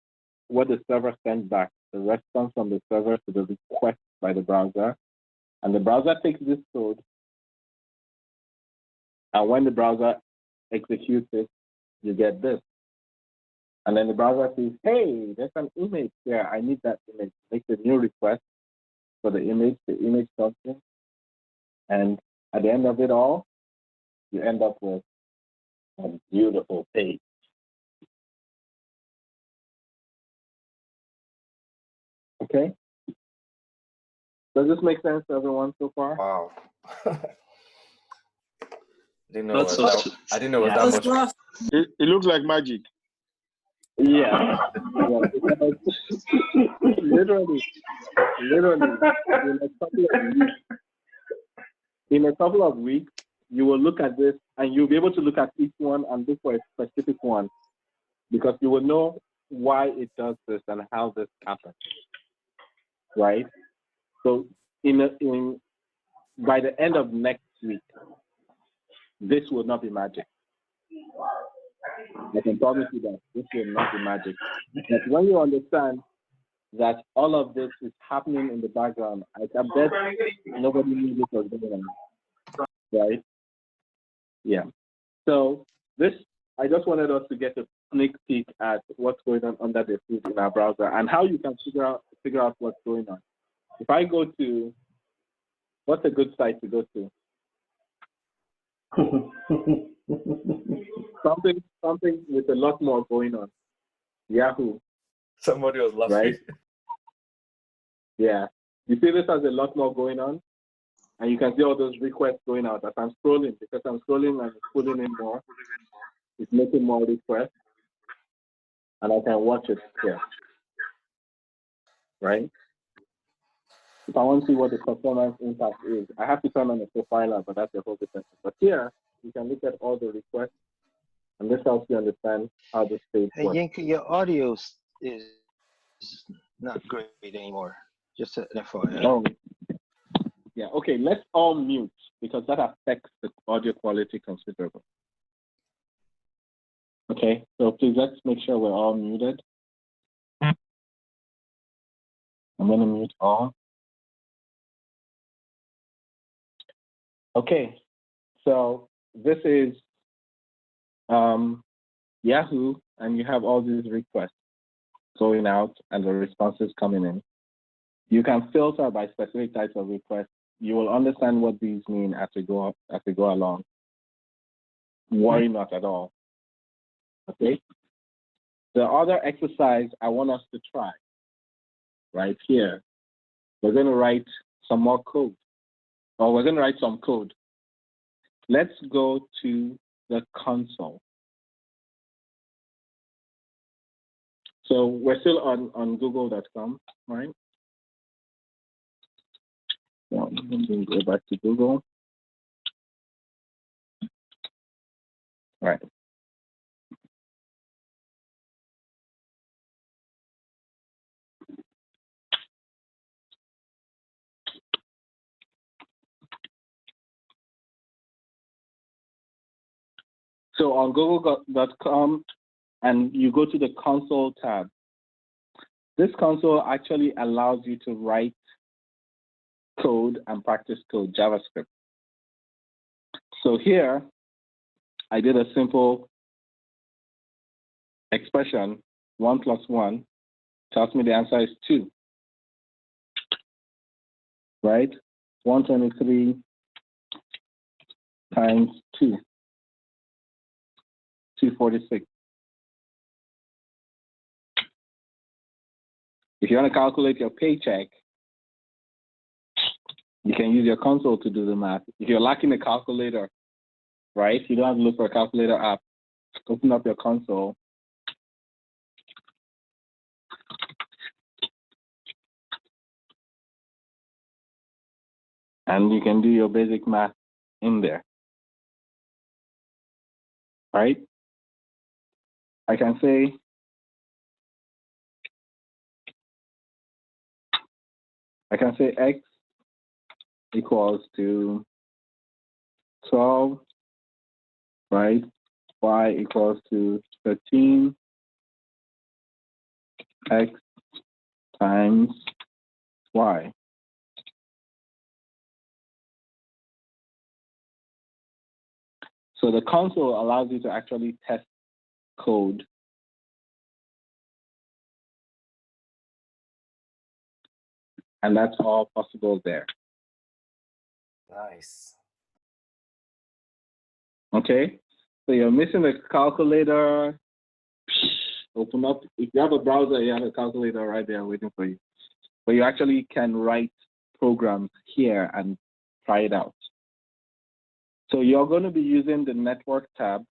what the server sends back, the response from the server to the request by the browser. And the browser takes this code, and when the browser executes it, you get this. And then the browser says, hey, there's an image there. I need that image. Makes a new request for the image comes in. And at the end of it all, you end up with a beautiful page. Okay? Does this make sense to everyone so far? Wow. I didn't know it was that much. It looks like magic. Yeah. Literally, in a couple of weeks, you will look at this and you'll be able to look at each one and look for a specific one because you will know why it does this and how this happens, right? So by the end of next week, this will not be magic. I can promise you that this will not be magic. But when you understand that all of this is happening in the background, I bet nobody knew this was going on, right? Yeah. So I just wanted us to get a sneak peek at what's going on under the hood in our browser and how you can figure out what's going on. If I go to, what's a good site to go to? something with a lot more going on. Yahoo. Somebody was laughing. Right? Yeah. You see this has a lot more going on, and you can see all those requests going out as I'm scrolling, because I'm scrolling and it's pulling in more. It's making more requests, and I can watch it here. Right? If I want to see what the performance impact is, I have to turn on the profiler, but that's a whole different thing. But here, you can look at all the requests, and this helps you understand how this page works. Hey, Yankee, your audio is not great anymore. Just an FYI. Oh. Yeah, okay, let's all mute because that affects the audio quality considerably. Okay, so please let's make sure we're all muted. I'm gonna mute all. Okay, so this is Yahoo, and you have all these requests going out and the responses coming in. You can filter by specific types of requests. You will understand what these mean as we go along. Worry not at all. Okay. The other exercise I want us to try right here, we're going to write some more code, or we're going to write some code. Let's go to the console. So we're still on google.com, right? So let me go back to Google. Right. So on google.com, and you go to the console tab. This console actually allows you to write code and practice code, JavaScript. So here, I did a simple expression, 1 plus 1, tells me the answer is 2, right? 123 times 2, 246. If you want to calculate your paycheck, you can use your console to do the math. If you're lacking a calculator, right? You don't have to look for a calculator app. Open up your console. And you can do your basic math in there, right? I can say, X equals to 12, right? Y equals to 13, X times Y. So the console allows you to actually test code. And that's all possible there. Nice. Okay, so you're missing the calculator. Open up. If you have a browser, you have a calculator right there waiting for you. But you actually can write programs here and try it out. So you're going to be using the network tab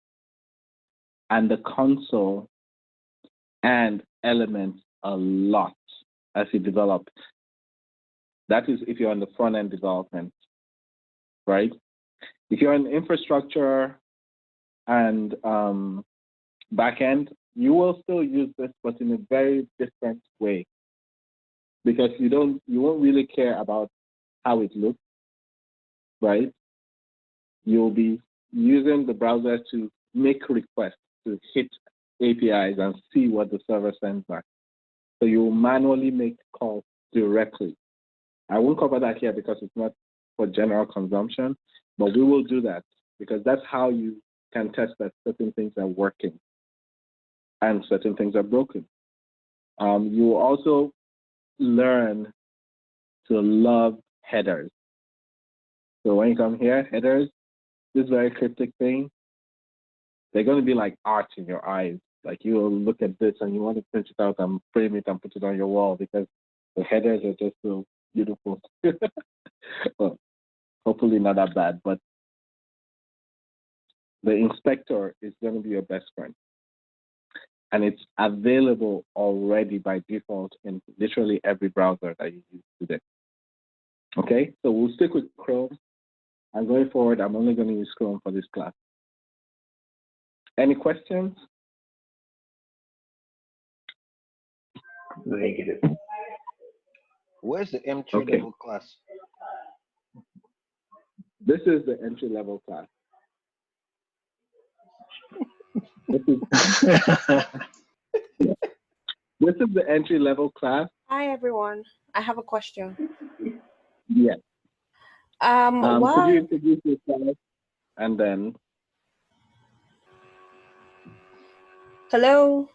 and the console and elements a lot as you develop. That is if you're on the front end development, right? If you're in infrastructure and back end, you will still use this, but in a very different way, because you won't really care about how it looks, right? You'll be using the browser to make requests, to hit APIs and see what the server sends back. So you'll manually make calls directly. I won't cover that here because it's not for general consumption, but we will do that because that's how you can test that certain things are working and certain things are broken. You will also learn to love headers. So when you come here, headers, this very cryptic thing, they're going to be like art in your eyes. Like you will look at this and you want to print it out and frame it and put it on your wall because the headers are just so beautiful. Well, hopefully not that bad, but the inspector is going to be your best friend. And it's available already by default in literally every browser that you use today. Okay, so we'll stick with Chrome. And going forward, I'm only going to use Chrome for this class. Any questions? Negative. Where's the entry level class? This is the entry level class. This is the entry level class. Hi everyone. I have a question. Yes. Why? Could you introduce yourself and then? Hello.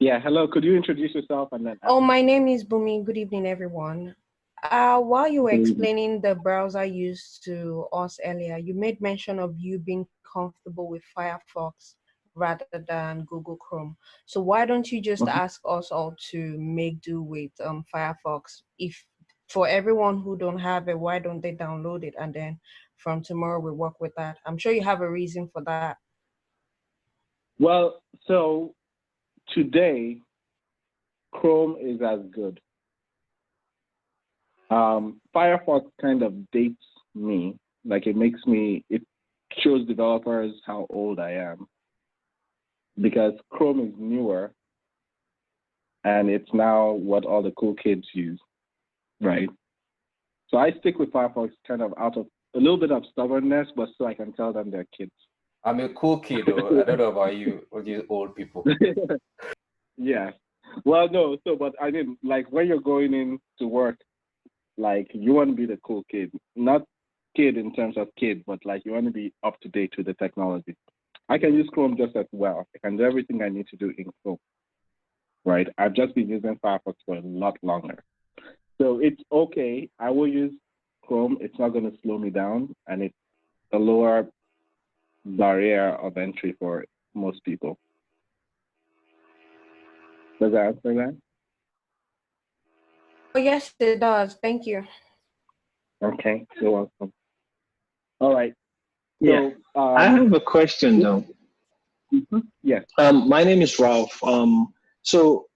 Yeah, hello. Could you introduce yourself and then? Oh, my name is Bumi. Good evening, everyone. While you were explaining the browser used to us earlier, you made mention of you being comfortable with Firefox rather than Google Chrome. So why don't you just ask us all to make do with Firefox? If for everyone who don't have it, why don't they download it and then from tomorrow we work with that? I'm sure you have a reason for that. Well, so today, Chrome is as good. Firefox kind of dates me, like it shows developers how old I am because Chrome is newer and it's now what all the cool kids use, right? So I stick with Firefox kind of out of a little bit of stubbornness, but so I can tell them they're kids. I'm a cool kid, though. I don't know about you, or you old people. Yeah. Well, no, but I mean, like when you're going in to work, like you want to be the cool kid, not kid in terms of kid, but like you want to be up to date with the technology. I can use Chrome just as well. I can do everything I need to do in Chrome, right? I've just been using Firefox for a lot longer. So it's okay. I will use Chrome. It's not going to slow me down, and it's a lower barrier of entry for most people. Does that answer that? Oh, yes, it does. Thank you. Okay, you're welcome. All right. Yeah. So, I have a question though. Yes. My name is Ralph. So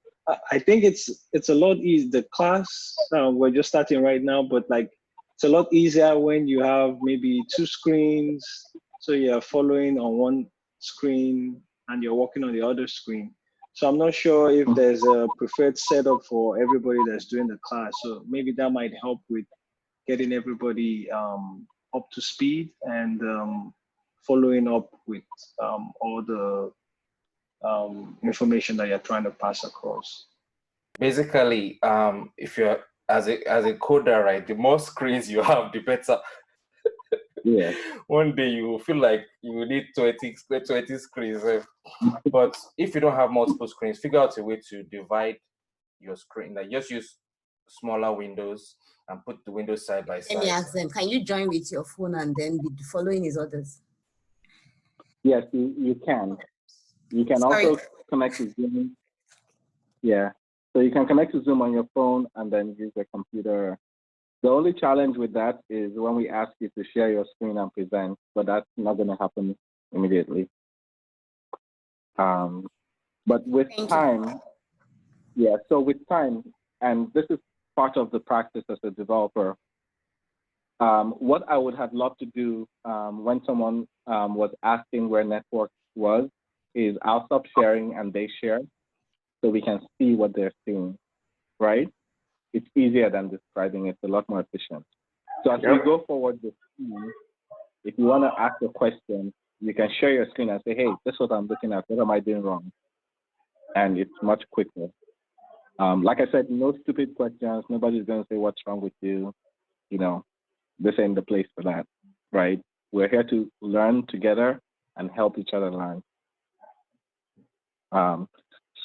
I think it's a lot easier. The class we're just starting right now, but like it's a lot easier when you have maybe two screens. So you're following on one screen and you're working on the other screen. So I'm not sure if there's a preferred setup for everybody that's doing the class. So maybe that might help with getting everybody up to speed and following up with all the information that you're trying to pass across. Basically, if you're as a coder, right, the more screens you have, the better. Yeah. One day you will feel like you will need 20 screens. But if you don't have multiple screens, figure out a way to divide your screen. Like just use smaller windows and put the windows side by side. Let me ask them, can you join with your phone and then be following his orders? Yes, you can. You can also connect to Zoom. Yeah. So you can connect to Zoom on your phone and then use your computer. The only challenge with that is when we ask you to share your screen and present, but that's not going to happen immediately. But with time, yeah, so with time, and this is part of the practice as a developer, what I would have loved to do when someone was asking where network was is I'll stop sharing and they share so we can see what they're seeing, right? It's easier than describing. It's a lot more efficient. So as we go forward with time, if you want to ask a question, you can share your screen and say, hey, this is what I'm looking at. What am I doing wrong? And it's much quicker. Like I said, no stupid questions. Nobody's going to say, what's wrong with you? You know, this ain't the place for that, right? We're here to learn together and help each other learn.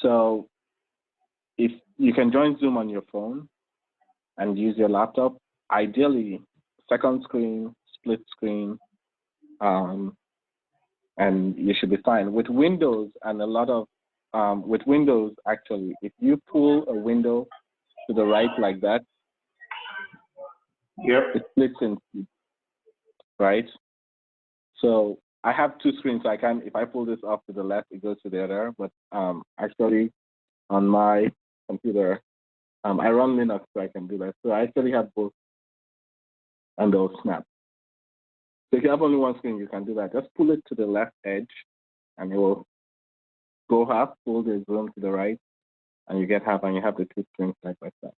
So if you can join Zoom on your phone and use your laptop, ideally, second screen, split screen, and you should be fine. With Windows and a lot of, with Windows, actually, if you pull a window to the right like that, it splits in two, right? So I have two screens, so I can, if I pull this off to the left, it goes to the other, but actually on my computer, I run Linux, so I can do that. So I actually have both, and they'll snap. So if you have only one screen, you can do that. Just pull it to the left edge, and it will go half, pull the zoom to the right, and you get half, and you have the two screens side by side.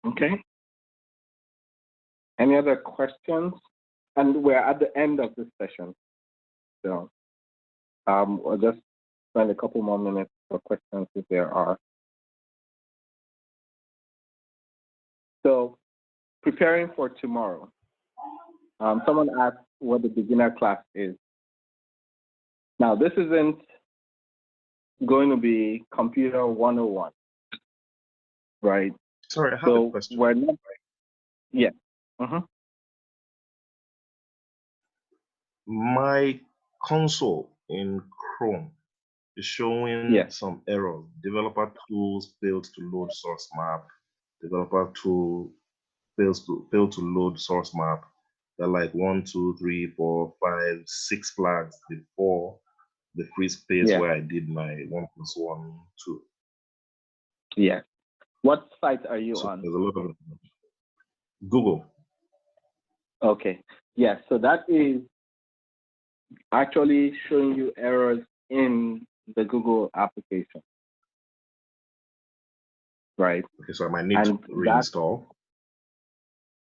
Okay. Any other questions? And we're at the end of this session. So we'll just spend a couple more minutes for questions if there are. So preparing for tomorrow. Someone asked what the beginner class is. Now, this isn't going to be computer 101, right? Sorry, I have a question. We're not, yeah. My console in Chrome is showing some errors. Developer tools failed to load source map. Developer tool failed to load source map. There are like 1, 2, 3, 4, 5, 6 flags before the free space where I did my 1+1, 2. Yeah. What site are you on? There's a lot of Google. Okay. Yeah. So that is actually showing you errors in the Google application, right? Okay. So I might need to reinstall.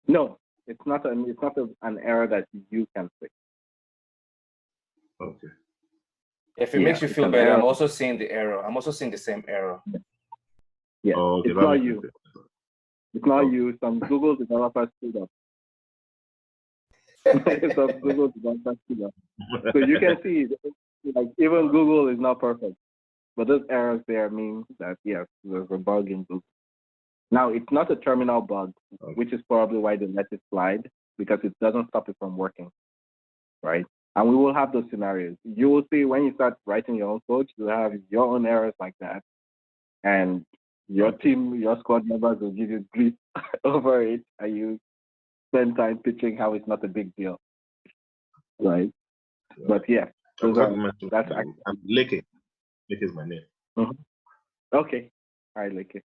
No, it's not an error that you can fix. Okay. If it makes you feel better, I'm also seeing the error. I'm also seeing the same error. Yeah, it's not you. It's not you. Some Google developers screwed up. Some Google developers screwed up. So you can see, like, even Google is not perfect. But those errors there mean that, yes, there's a bug in Google. Now, it's not a terminal bug, which is probably why they let it slide, because it doesn't stop it from working, right? And we will have those scenarios. You will see when you start writing your own code, you'll have your own errors like that. And your team, your squad members will give you grief over it, and you spend time pitching how it's not a big deal, right? But yeah, that's actually... I'm Leke. Leke is my name. Okay, all right, Leke.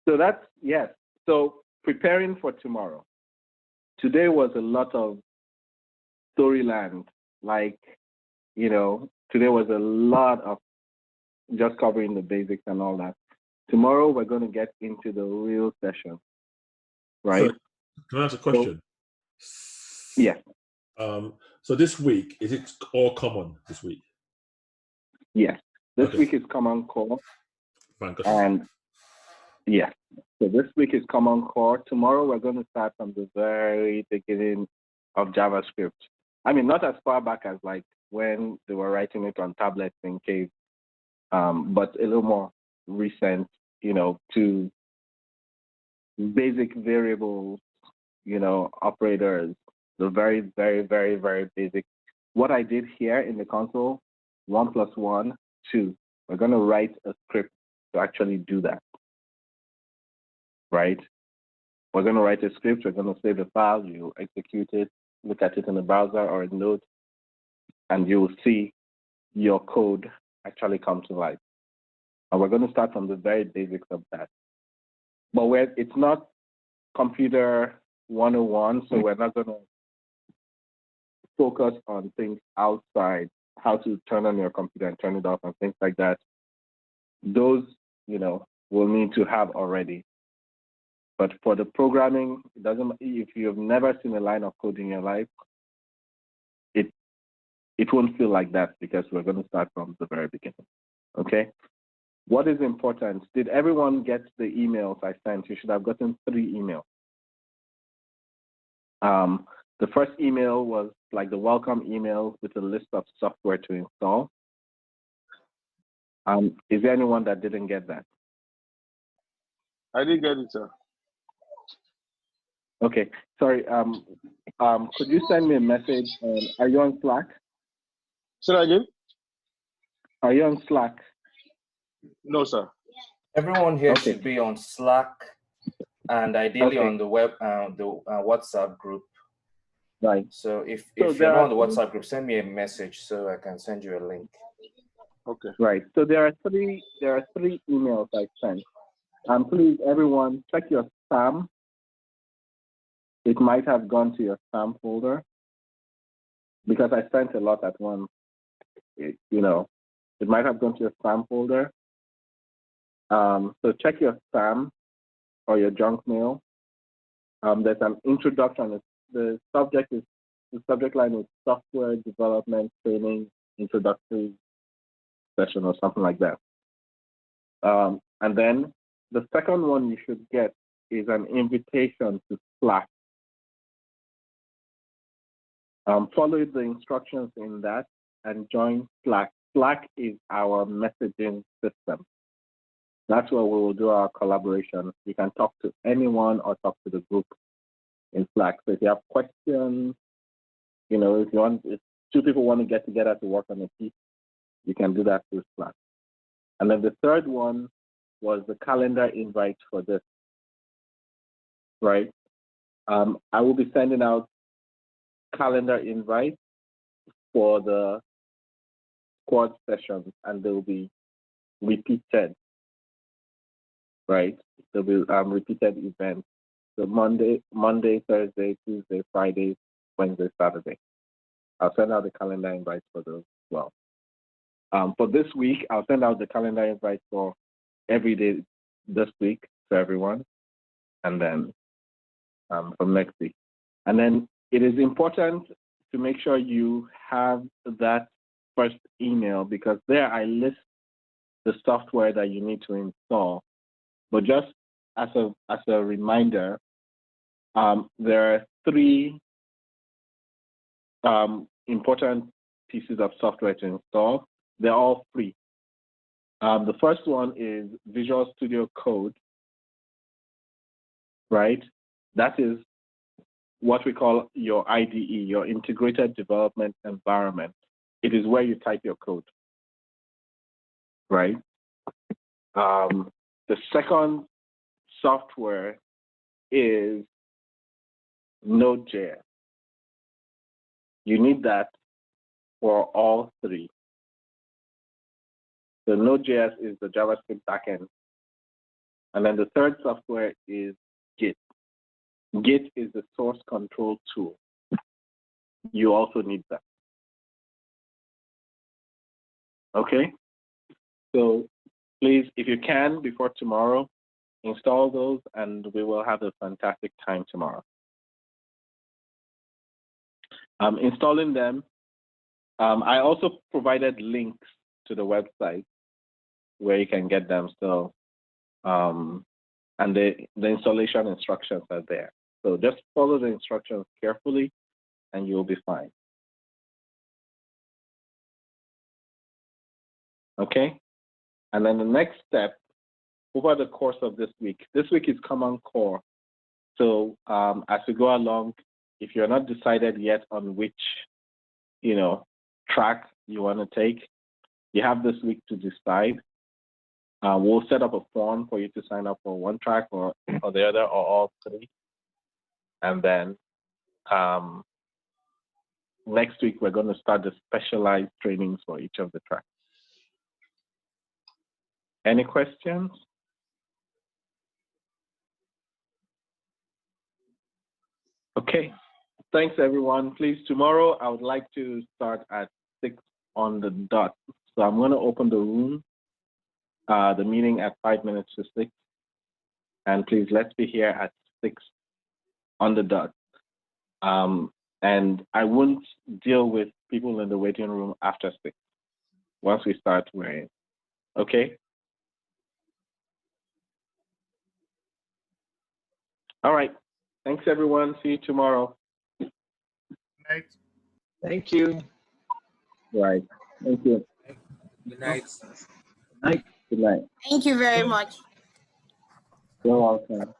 So that's, yes. So preparing for tomorrow. Today was a lot of storyland. Like, you know, today was a lot of just covering the basics and all that. Tomorrow, we're going to get into the real session, right? So, can I ask a question? Yeah. So this week, is it all common this week? Yes. This week is Common Core. Fantastic. And Yes. So this week is Common Core. Tomorrow we're going to start from the very beginning of JavaScript. I mean, not as far back as like when they were writing it on tablets in caves, but a little more recent, to basic variables, operators, the very, very, very, very basic. What I did here in the console, 1 + 1, 2. We're going to write a script to actually do that, right? We're going to write a script. We're going to save the file. You execute it, look at it in the browser or in Node, and you will see your code actually come to life. And we're going to start from the very basics of that. But it's not computer 101, so we're not going to focus on things outside, how to turn on your computer and turn it off and things like that. Those, we'll need to have already. But for the programming, it doesn't. If you've never seen a line of code in your life, it won't feel like that because we're going to start from the very beginning. Okay. What is important? Did everyone get the emails I sent? You should have gotten 3 emails. The first email was like the welcome email with a list of software to install. Is there anyone that didn't get that? I didn't get it, sir. Okay, sorry. Could you send me a message? Are you on Slack? Say that again? Are you on Slack? No, sir. Everyone here should be on Slack and ideally on the web, the WhatsApp group. Right. So if you're not on the WhatsApp group, send me a message so I can send you a link. Okay. Right. So there are three emails I sent. Please, everyone, check your spam. It might have gone to your spam folder because I sent a lot at once. It might have gone to your spam folder. So check your spam or your junk mail. There's an introduction. The subject line is software development training introductory session or something like that. And then the second one you should get is an invitation to Slack. Follow the instructions in that and join Slack. Slack is our messaging system. That's where we will do our collaboration. You can talk to anyone or talk to the group in Slack. So if you have questions, if 2 people want to get together to work on a piece, you can do that through Slack. And then the third one was the calendar invite for this, right? I will be sending out calendar invites for the squad sessions, and they will be repeated, right? There will be repeated events. So Monday, Thursday, Tuesday, Friday, Wednesday, Saturday. I'll send out the calendar invites for those as well. For this week, I'll send out the calendar invite for every day this week to everyone, and then from next week. And then it is important to make sure you have that first email because there I list the software that you need to install. But just as a reminder, there are 3 important pieces of software to install. They're all free. The first one is Visual Studio Code, right? That is what we call your IDE, your Integrated Development Environment. It is where you type your code, right? The second software is Node.js. You need that for all 3. The Node.js is the JavaScript backend. And then the third software is Git. Git is the source control tool. You also need that. Okay? So please, if you can, before tomorrow, install those and we will have a fantastic time tomorrow. Installing them, I also provided links to the website where you can get them. So and the installation instructions are there. So just follow the instructions carefully and you'll be fine. Okay? And then the next step over the course of this week is Common Core. So as we go along, if you're not decided yet on which, track you want to take, you have this week to decide. We'll set up a form for you to sign up for one track or the other or all three. And then next week, we're going to start the specialized trainings for each of the tracks. Any questions? Okay. Thanks, everyone. Please, tomorrow, I would like to start at 6 on the dot. So I'm going to open the room, the meeting at 5 minutes to 6. And please, let's be here at 6 on the dot. And I won't deal with people in the waiting room after 6. Once we start, we're in. Okay? All right. Thanks, everyone. See you tomorrow. Night. Thank you. Right. Thank you. Good night. Good night. Thank you very much. You're welcome.